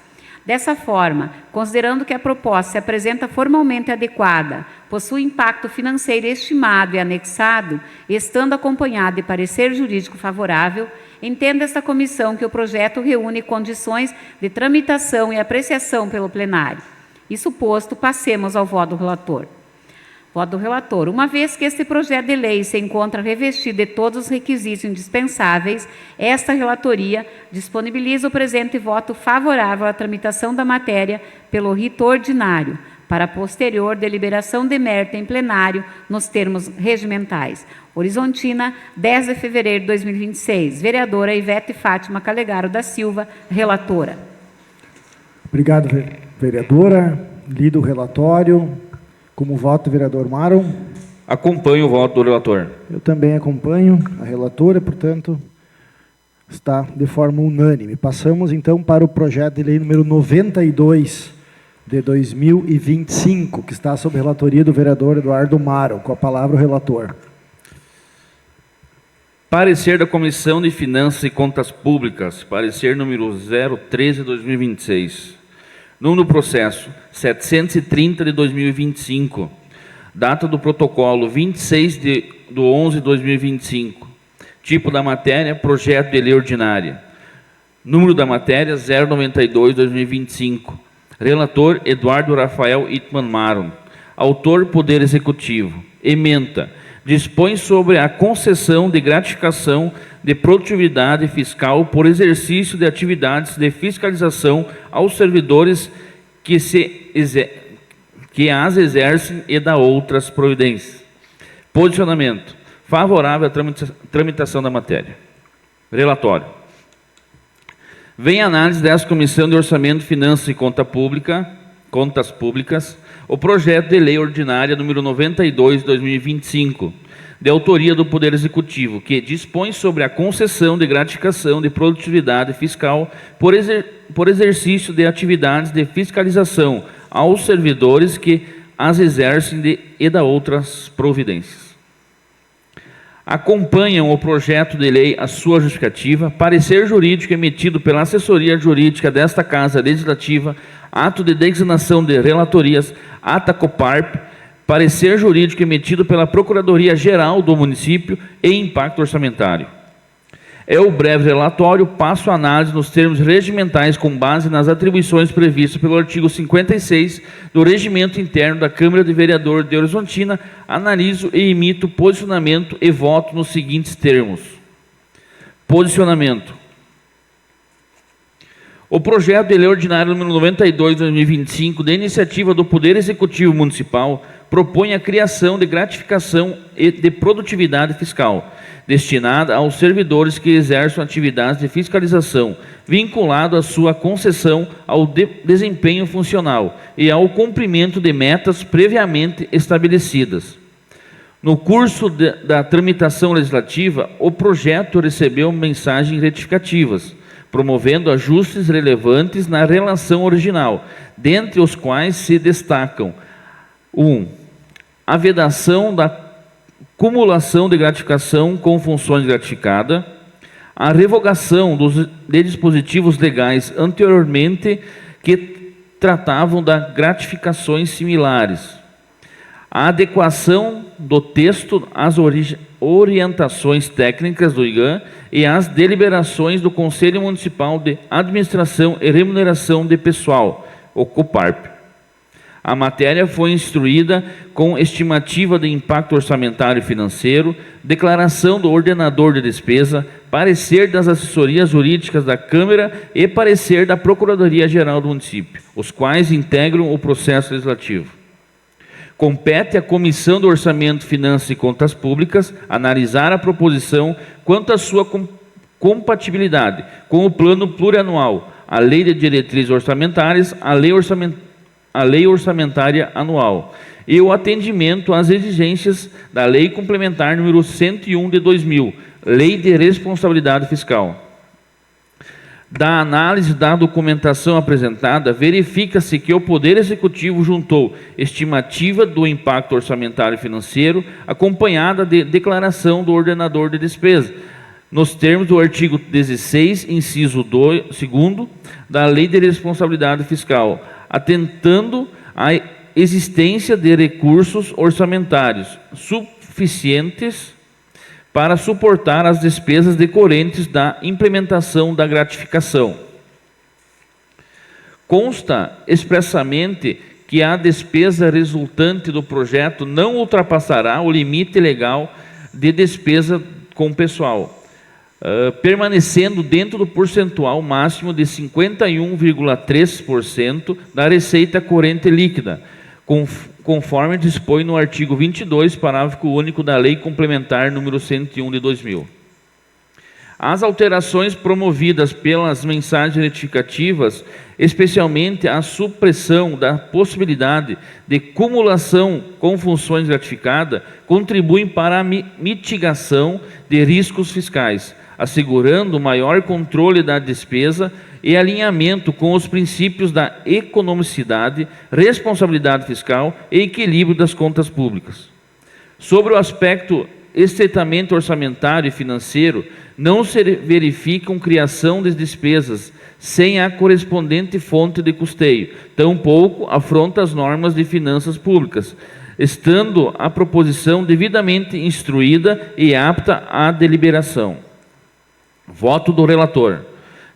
Dessa forma, considerando que a proposta se apresenta formalmente adequada, possui impacto financeiro estimado e anexado, e estando acompanhado de parecer jurídico favorável, entende esta comissão que o projeto reúne condições de tramitação e apreciação pelo plenário. Isso posto, passemos ao voto do relator. Voto do relator. Uma vez que este projeto de lei se encontra revestido de todos os requisitos indispensáveis, esta relatoria disponibiliza o presente voto favorável à tramitação da matéria pelo rito ordinário, para posterior deliberação de mérito em plenário nos termos regimentais. Horizontina, 10 de fevereiro de 2026. Vereadora Ivete Fátima Calegaro da Silva, relatora. Obrigado, vereadora. Lido o relatório. Como voto, vereador Maron? Acompanho o voto do relator. Eu também acompanho a relatora, portanto, está de forma unânime. Passamos, então, para o projeto de lei número 92, de 2025, que está sob relatoria do vereador Eduardo Maron. Com a palavra, o relator. Parecer da Comissão de Finanças e Contas Públicas, parecer número 013/2026. Número do processo 730 de 2025. Data do protocolo 26 de 11 de 2025. Tipo da matéria, projeto de lei ordinária. Número da matéria 092 de 2025. Relator Eduardo Rafael Ittmann Maron. Autor Poder Executivo. Ementa. Dispõe sobre a concessão de gratificação de produtividade fiscal por exercício de atividades de fiscalização aos servidores que as exercem e da outras providências. Posicionamento. Favorável à tramitação da matéria. Relatório. Vem a análise dessa Comissão de Orçamento, Finanças e Contas Públicas, o projeto de lei ordinária número 92 de 2025, de autoria do Poder Executivo, que dispõe sobre a concessão de gratificação de produtividade fiscal por exercício de atividades de fiscalização aos servidores que as exercem e da outras providências. acompanham o projeto de lei, a sua justificativa, parecer jurídico emitido pela assessoria jurídica desta Casa Legislativa, ato de designação de relatorias, ata Coparp, parecer jurídico emitido pela Procuradoria-Geral do Município e impacto orçamentário. É o breve relatório, passo a análise nos termos regimentais com base nas atribuições previstas pelo artigo 56 do Regimento Interno da Câmara de Vereadores de Horizontina, analiso e emito posicionamento e voto nos seguintes termos. Posicionamento. O projeto de lei ordinária número 92 de 2025, de iniciativa do Poder Executivo Municipal, propõe a criação de gratificação e de produtividade fiscal, destinada aos servidores que exerçam atividades de fiscalização, vinculado à sua concessão ao desempenho funcional e ao cumprimento de metas previamente estabelecidas. No curso da tramitação legislativa, o projeto recebeu mensagens retificativas, promovendo ajustes relevantes na relação original, dentre os quais se destacam: 1. A vedação da cumulação de gratificação com funções gratificadas, a revogação de dispositivos legais anteriormente que tratavam de gratificações similares, a adequação do texto às orientações técnicas do IGAM e às deliberações do Conselho Municipal de Administração e Remuneração de Pessoal, o COPARP. A matéria foi instruída com estimativa de impacto orçamentário e financeiro, declaração do ordenador de despesa, parecer das assessorias jurídicas da Câmara e parecer da Procuradoria-Geral do Município, os quais integram o processo legislativo. Compete à Comissão do Orçamento, Finanças e Contas Públicas analisar a proposição quanto à sua compatibilidade com o Plano Plurianual, a Lei de Diretrizes Orçamentárias, a Lei Orçamentária Anual e o atendimento às exigências da Lei Complementar número 101 de 2000, Lei de Responsabilidade Fiscal. Da análise da documentação apresentada, verifica-se que o Poder Executivo juntou estimativa do impacto orçamentário e financeiro, acompanhada de declaração do ordenador de despesa, nos termos do artigo 16, inciso 2 da Lei de Responsabilidade Fiscal, atentando à existência de recursos orçamentários suficientes para suportar as despesas decorrentes da implementação da gratificação. Consta expressamente que a despesa resultante do projeto não ultrapassará o limite legal de despesa com pessoal, permanecendo dentro do percentual máximo de 51,3% da receita corrente líquida, conforme dispõe no artigo 22, parágrafo único da Lei Complementar número 101 de 2000. As alterações promovidas pelas mensagens retificativas, especialmente a supressão da possibilidade de cumulação com funções gratificadas, contribuem para a mitigação de riscos fiscais, assegurando maior controle da despesa e alinhamento com os princípios da economicidade, responsabilidade fiscal e equilíbrio das contas públicas. Sobre o aspecto estritamente orçamentário e financeiro, não se verificam criação de despesas sem a correspondente fonte de custeio, tampouco afronta as normas de finanças públicas, estando a proposição devidamente instruída e apta à deliberação. Voto do relator.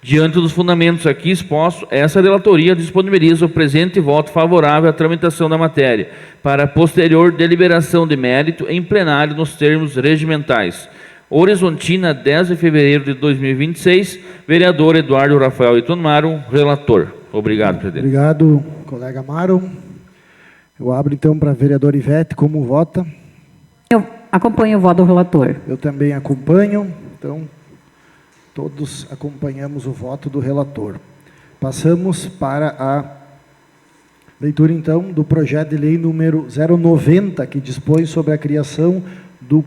Diante dos fundamentos aqui expostos, essa relatoria disponibiliza o presente voto favorável à tramitação da matéria, para posterior deliberação de mérito em plenário nos termos regimentais. Horizontina, 10 de fevereiro de 2026, vereador Eduardo Rafael Itonmaro, relator. Obrigado, presidente. Obrigado, colega Amaro. Eu abro então para a vereadora Ivete, como vota? Eu acompanho o voto do relator. Eu também acompanho, então todos acompanhamos o voto do relator. Passamos para a leitura, então, do projeto de lei número 090, que dispõe sobre a criação do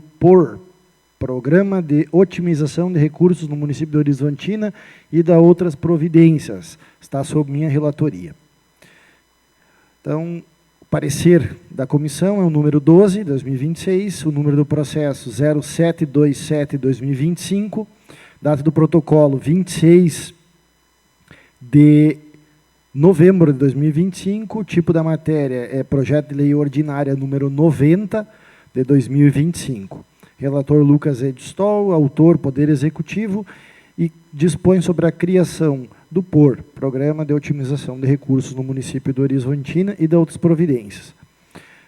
Programa de Otimização de Recursos no município de Horizontina e da outras providências. Está sob minha relatoria. Então, o parecer da comissão é o número 12, 2026, o número do processo 0727-2025, data do protocolo 26 de novembro de 2025, o tipo da matéria é projeto de lei ordinária número 90 de 2025. Relator Lucas Edstol, autor Poder Executivo, e dispõe sobre a criação do POR, Programa de Otimização de Recursos no município de Horizontina, e de outras providências.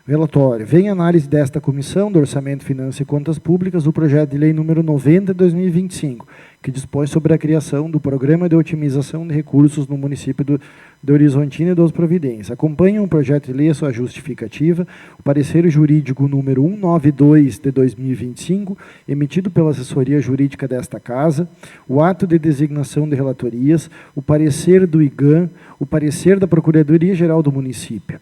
Relatório. Vem análise desta Comissão do Orçamento, Finanças e Contas Públicas o projeto de lei número 90 de 2025, que dispõe sobre a criação do Programa de Otimização de Recursos no município de Horizontina e das providências. Acompanham o projeto de lei a sua justificativa, o parecer jurídico número 192 de 2025, emitido pela assessoria jurídica desta Casa, o ato de designação de relatorias, o parecer do IGAM, o parecer da Procuradoria-Geral do município.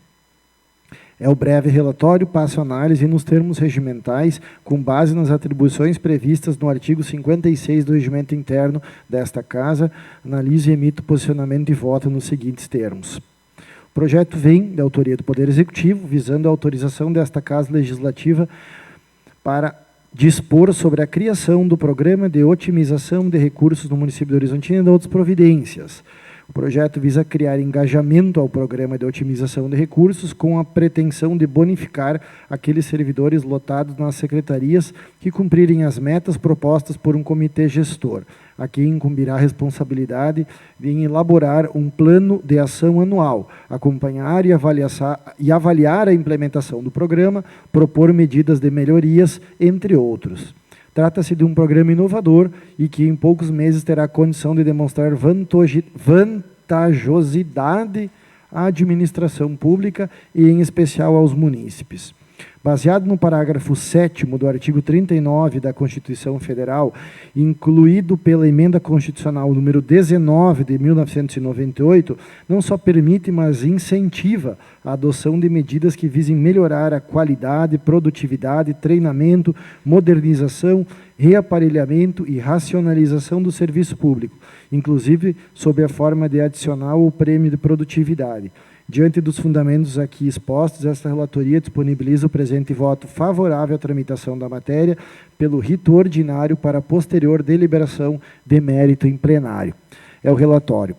É o breve relatório, passo a análise nos termos regimentais, com base nas atribuições previstas no artigo 56 do Regimento Interno desta Casa, analise e emite posicionamento de voto nos seguintes termos. O projeto vem da autoria do Poder Executivo, visando a autorização desta Casa Legislativa para dispor sobre a criação do Programa de Otimização de Recursos no município de Horizontina e de outras providências. O projeto visa criar engajamento ao Programa de Otimização de Recursos com a pretensão de bonificar aqueles servidores lotados nas secretarias que cumprirem as metas propostas por um comitê gestor, a quem incumbirá a responsabilidade de elaborar um plano de ação anual, acompanhar e avaliar a implementação do programa, propor medidas de melhorias, entre outros. Trata-se de um programa inovador e que em poucos meses terá condição de demonstrar vantajosidade à administração pública e, em especial, aos munícipes. Baseado no parágrafo 7º do artigo 39 da Constituição Federal, incluído pela Emenda Constitucional número 19 de 1998, não só permite, mas incentiva a adoção de medidas que visem melhorar a qualidade, produtividade, treinamento, modernização, reaparelhamento e racionalização do serviço público, inclusive sob a forma de adicional o prêmio de produtividade. Diante dos fundamentos aqui expostos, esta relatoria disponibiliza o presente voto favorável à tramitação da matéria pelo rito ordinário para posterior deliberação de mérito em plenário. É o relatório.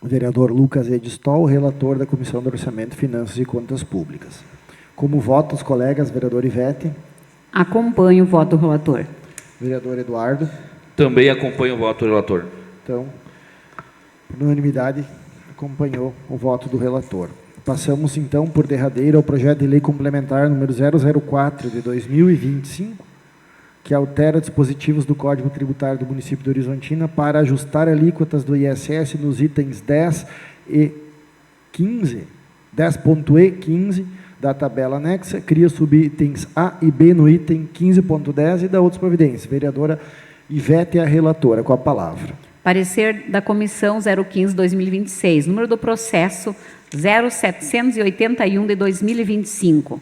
O vereador Lucas Edstol, relator da Comissão de Orçamento, Finanças e Contas Públicas. Como voto, os colegas, vereador Ivete. Acompanho o voto do relator. Vereador Eduardo. Também acompanho o voto do relator. Então, por unanimidade, acompanhou o voto do relator. Passamos, então, por derradeiro ao projeto de lei complementar número 004 de 2025, que altera dispositivos do Código Tributário do município de Horizontina para ajustar alíquotas do ISS nos itens 10.E15 da tabela anexa, cria subitens A e B no item 15.10 e da outras providências. Vereadora Ivete, a relatora, com a palavra. Parecer da Comissão 015/2026, número do processo 0781 de 2025.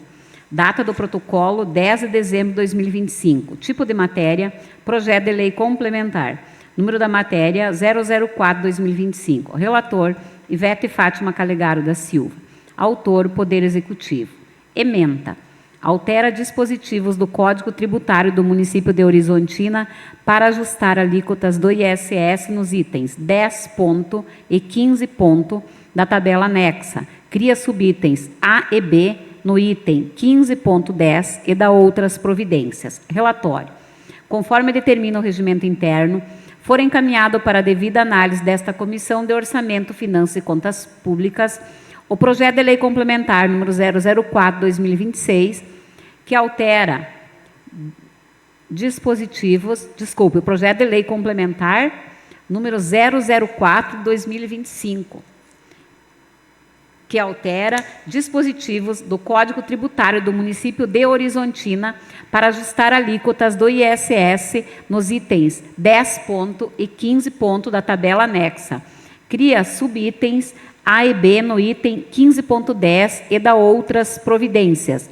Data do protocolo 10 de dezembro de 2025. Tipo de matéria, projeto de lei complementar. Número da matéria 004/2025. Relator, Ivete Fátima Calegaro da Silva. Autor, Poder Executivo. Ementa. Altera dispositivos do Código Tributário do município de Horizontina para ajustar alíquotas do ISS nos itens 10 e 15 da tabela anexa. Cria subitens A e B no item 15.10 e da outras providências. Relatório. Conforme determina o regimento interno, for encaminhado para a devida análise desta Comissão de Orçamento, Finanças e Contas Públicas o projeto de lei complementar número 004/2026, que altera o projeto de lei complementar número 004/2025, que altera dispositivos do Código Tributário do município de Horizontina para ajustar alíquotas do ISS nos itens 10 e 15 da tabela anexa. Cria subitens A e B no item 15.10 e da outras providências.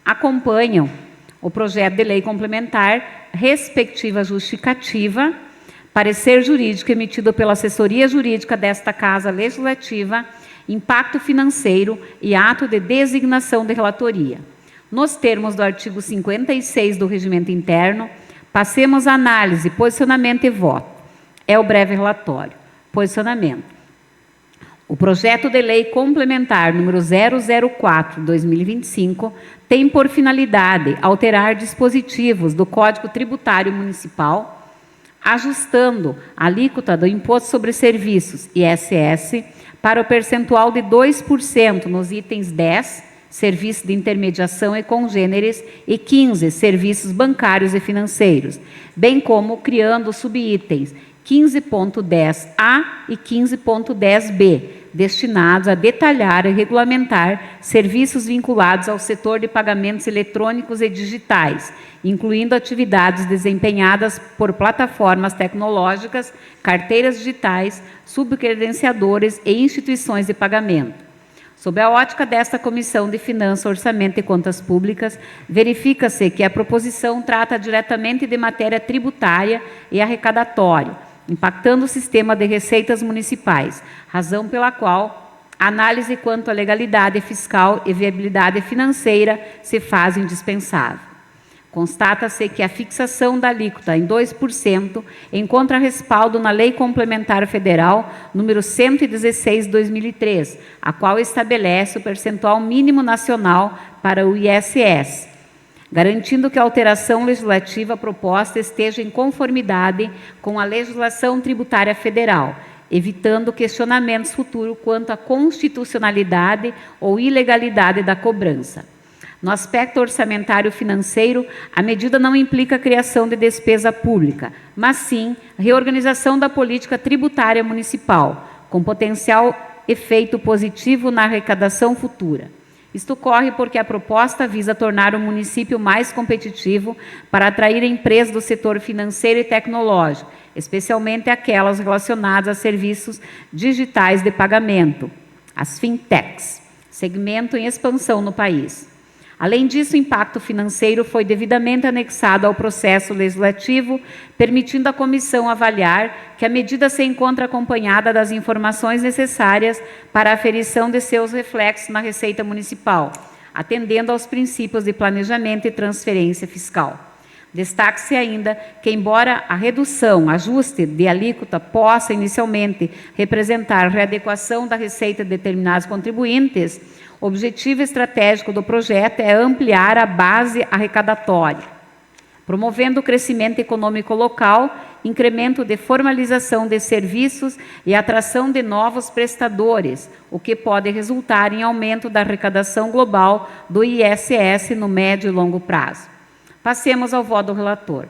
Acompanham o projeto de lei complementar, respectiva justificativa, parecer jurídico emitido pela assessoria jurídica desta Casa Legislativa, impacto financeiro e ato de designação de relatoria. Nos termos do artigo 56 do Regimento Interno, passemos a análise, posicionamento e voto. É o breve relatório. Posicionamento. O projeto de lei complementar número 004/2025 tem por finalidade alterar dispositivos do Código Tributário Municipal, ajustando a alíquota do Imposto sobre Serviços, ISS, para o percentual de 2% nos itens 10, serviços de intermediação e congêneres, e 15, serviços bancários e financeiros, bem como criando subitens 15.10A e 15.10B, destinados a detalhar e regulamentar serviços vinculados ao setor de pagamentos eletrônicos e digitais, incluindo atividades desempenhadas por plataformas tecnológicas, carteiras digitais, subcredenciadores e instituições de pagamento. Sob a ótica desta Comissão de Finanças, Orçamento e Contas Públicas, verifica-se que a proposição trata diretamente de matéria tributária e arrecadatória, impactando o sistema de receitas municipais, razão pela qual a análise quanto à legalidade fiscal e viabilidade financeira se faz indispensável. Constata-se que a fixação da alíquota em 2% encontra respaldo na Lei Complementar Federal número 116/2003, a qual estabelece o percentual mínimo nacional para o ISS, garantindo que a alteração legislativa proposta esteja em conformidade com a legislação tributária federal, evitando questionamentos futuros quanto à constitucionalidade ou ilegalidade da cobrança. No aspecto orçamentário financeiro, a medida não implica a criação de despesa pública, mas sim reorganização da política tributária municipal, com potencial efeito positivo na arrecadação futura. Isto ocorre porque a proposta visa tornar o município mais competitivo para atrair empresas do setor financeiro e tecnológico, especialmente aquelas relacionadas a serviços digitais de pagamento, as fintechs, segmento em expansão no país. Além disso, o impacto financeiro foi devidamente anexado ao processo legislativo, permitindo à comissão avaliar que a medida se encontra acompanhada das informações necessárias para a aferição de seus reflexos na Receita Municipal, atendendo aos princípios de planejamento e transferência fiscal. Destaque-se ainda que, embora a redução, ajuste de alíquota possa inicialmente representar readequação da receita de determinados contribuintes, o objetivo estratégico do projeto é ampliar a base arrecadatória, promovendo o crescimento econômico local, incremento de formalização de serviços e atração de novos prestadores, o que pode resultar em aumento da arrecadação global do ISS no médio e longo prazo. Passemos ao voto do relator.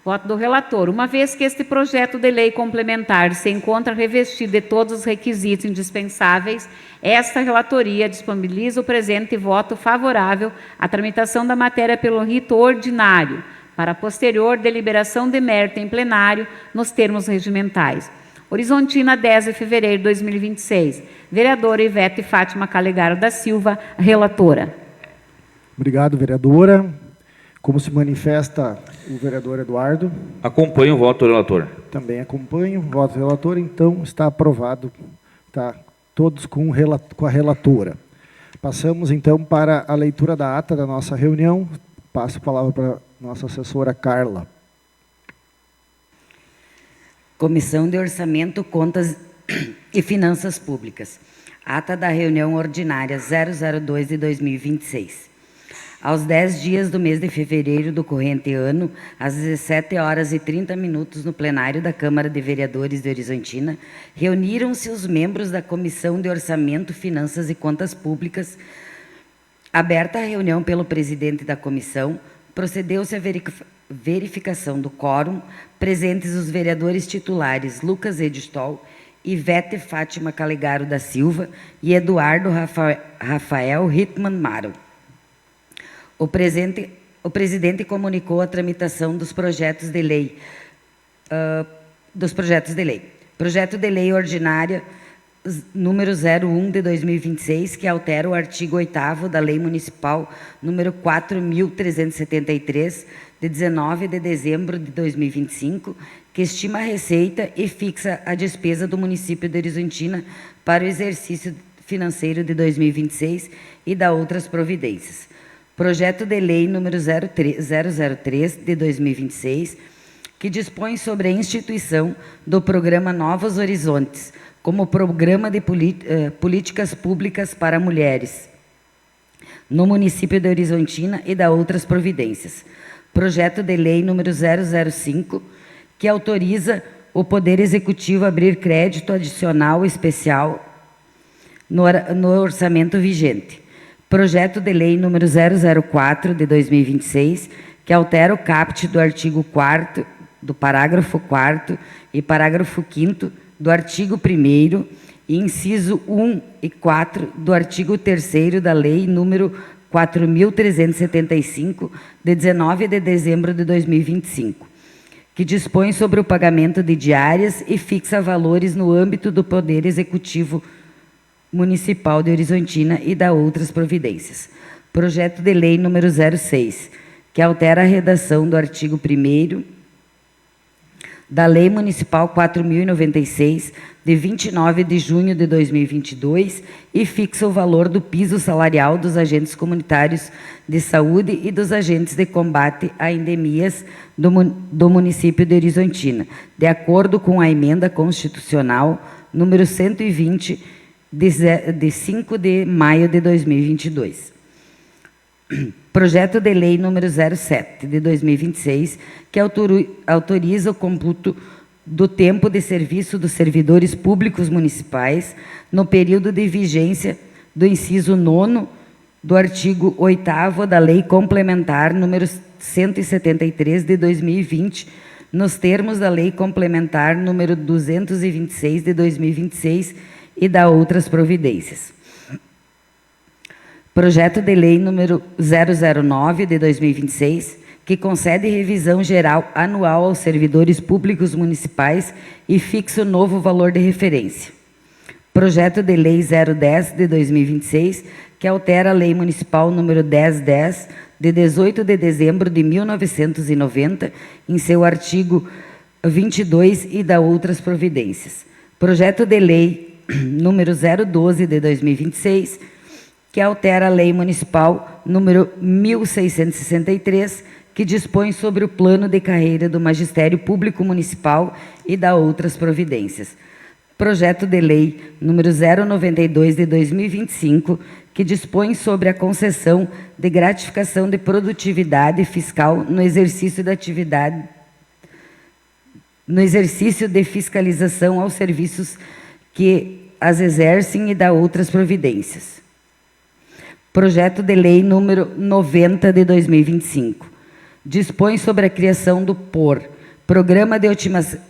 Voto do relator. Uma vez que este projeto de lei complementar se encontra revestido de todos os requisitos indispensáveis, esta relatoria disponibiliza o presente voto favorável à tramitação da matéria pelo rito ordinário, para posterior deliberação de mérito em plenário nos termos regimentais. Horizontina, 10 de fevereiro de 2026. Vereadora Ivete Fátima Calegaro da Silva, relatora. Obrigado, vereadora. Como se manifesta o vereador Eduardo? Acompanho o voto do relator. Também acompanho o voto do relator, então está aprovado. Tá, todos com a relatora. Passamos, então, para a leitura da ata da nossa reunião. Passo a palavra para a nossa assessora Carla. Comissão de Orçamento, Contas e Finanças Públicas. Ata da reunião ordinária 002 de 2026. Aos 10 dias do mês de fevereiro do corrente ano, às 17h30, no plenário da Câmara de Vereadores de Horizontina, reuniram-se os membros da Comissão de Orçamento, Finanças e Contas Públicas. Aberta a reunião pelo presidente da comissão, procedeu-se à verificação do quórum, presentes os vereadores titulares Lucas Edstol, Ivete Fátima Calegaro da Silva e Eduardo Rafael Hittmann Maro. O presidente comunicou a tramitação dos projetos de lei. Projeto de lei ordinária número 01 de 2026, que altera o artigo 8º da Lei Municipal número 4.373, de 19 de dezembro de 2025, que estima a receita e fixa a despesa do município de Horizontina para o exercício financeiro de 2026 e dá outras providências. Projeto de lei número 003 de 2026, que dispõe sobre a instituição do programa Novos Horizontes, como programa de políticas públicas para mulheres no município de Horizontina e dá outras providências. Projeto de lei número 005, que autoriza o Poder Executivo a abrir crédito adicional especial no orçamento vigente. Projeto de lei número 004 de 2026, que altera o caput do artigo 4º, do parágrafo 4º e parágrafo 5º do artigo 1º e inciso 1 e 4 do artigo 3º da lei número 4.375, de 19 de dezembro de 2025, que dispõe sobre o pagamento de diárias e fixa valores no âmbito do Poder Executivo Municipal de Horizontina e dá outras providências. Projeto de lei número 06, que altera a redação do artigo 1º da Lei Municipal 4.096, de 29 de junho de 2022, e fixa o valor do piso salarial dos agentes comunitários de saúde e dos agentes de combate a endemias do município de Horizontina, de acordo com a emenda constitucional número 120, de 5 de maio de 2022. Projeto de lei número 07, de 2026, que autoriza o cômputo do tempo de serviço dos servidores públicos municipais no período de vigência do inciso 9º do artigo 8º da Lei Complementar número 173, de 2020, nos termos da Lei Complementar número 226, de 2026, e dá outras providências. Projeto de lei número 009 de 2026, que concede revisão geral anual aos servidores públicos municipais e fixa o novo valor de referência. Projeto de lei 010 de 2026, que altera a lei municipal número 1010 de 18 de dezembro de 1990, em seu artigo 22, e dá outras providências. Projeto de lei número 012 de 2026, que altera a Lei Municipal número 1663, que dispõe sobre o plano de carreira do Magistério Público Municipal e dá outras providências. Projeto de Lei número 092 de 2025, que dispõe sobre a concessão de gratificação de produtividade fiscal no exercício da atividade, no exercício de fiscalização aos serviços que as exercem e dá outras providências. Projeto de lei número 90 de 2025. Dispõe sobre a criação do Programa de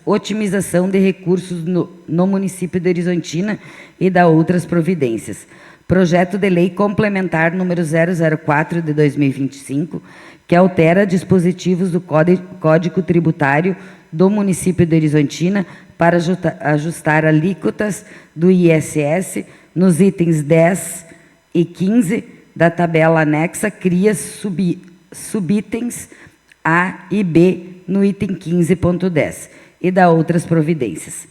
Otimização de Recursos no município de Horizontina e dá outras providências. Projeto de lei complementar número 004 de 2025, que altera dispositivos do Código Tributário do município de Horizontina para ajustar alíquotas do ISS nos itens 10 e 15 da tabela anexa, cria subitens A e B no item 15.10 e dá outras providências.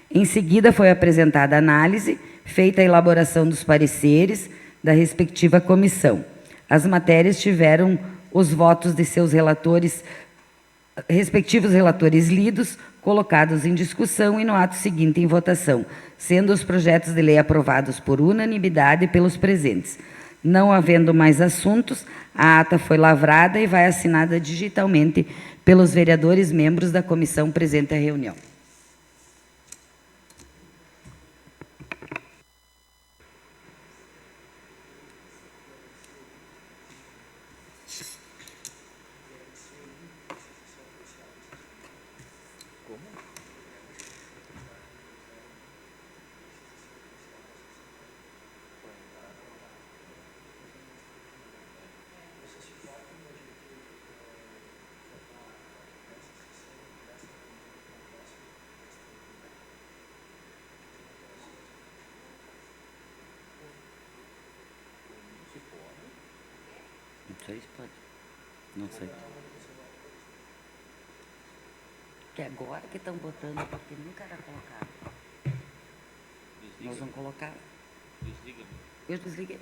Em seguida, foi apresentada a análise, feita a elaboração dos pareceres da respectiva comissão. As matérias tiveram os votos de seus respectivos relatores lidos, colocados em discussão e no ato seguinte em votação, sendo os projetos de lei aprovados por unanimidade pelos presentes. Não havendo mais assuntos, a ata foi lavrada e vai assinada digitalmente pelos vereadores membros da comissão presente à reunião. Não sei se pode. Não sei. Que agora que estão botando, porque nunca era colocado. Nós vamos colocar. Eu desliguei.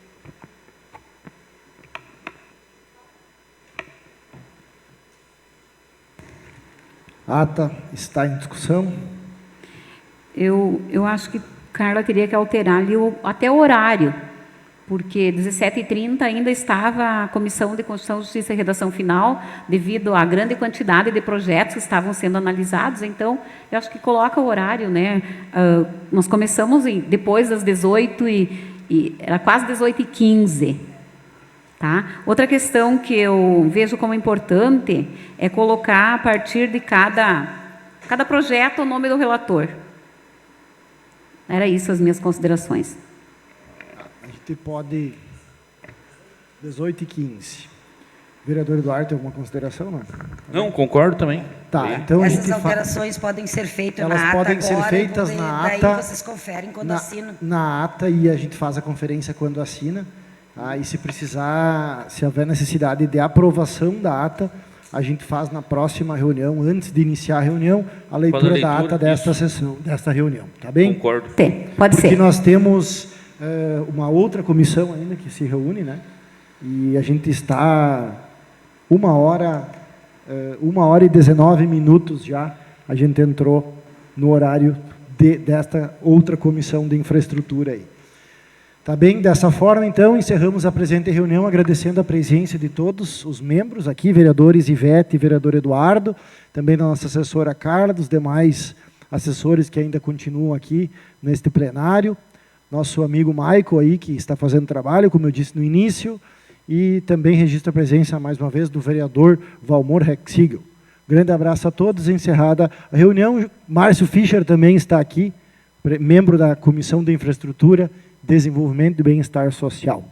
Ata está em discussão. Eu acho que Carla teria que alterar ali até o horário, porque 17h30 ainda estava a Comissão de Constituição, Justiça e Redação Final, devido à grande quantidade de projetos que estavam sendo analisados. Então, eu acho que coloca o horário, né? Nós começamos depois das 18 era quase 18h15. Tá? Outra questão que eu vejo como importante é colocar, a partir de cada projeto, o nome do relator. Era isso as minhas considerações. A gente pode... 18h15. Vereador Eduardo, tem alguma consideração? Não, concordo também. Tá, então a Essas gente alterações podem ser feitas Elas na ata podem ser agora, feitas e na daí ata, vocês conferem quando assinam. na ata, e a gente faz a conferência quando assina. E se precisar, se houver necessidade de aprovação da ata, a gente faz na próxima reunião, antes de iniciar a reunião, a leitura da ata desta sessão, desta reunião. Tá bem? Concordo. Pode Porque ser. nós temos uma outra comissão ainda que se reúne, né? E a gente está 1h e 19 minutos já, a gente entrou no horário desta outra comissão de infraestrutura aí. Tá bem? Dessa forma, então, encerramos a presente reunião, agradecendo a presença de todos os membros aqui, vereadores Ivete e vereador Eduardo, também da nossa assessora Carla, dos demais assessores que ainda continuam aqui neste plenário, nosso amigo Michael aí, que está fazendo trabalho, como eu disse no início, e também registro a presença, mais uma vez, do vereador Valmor Rexigel. Grande abraço a todos, encerrada a reunião. Márcio Fischer também está aqui, membro da Comissão de Infraestrutura, Desenvolvimento e Bem-Estar Social.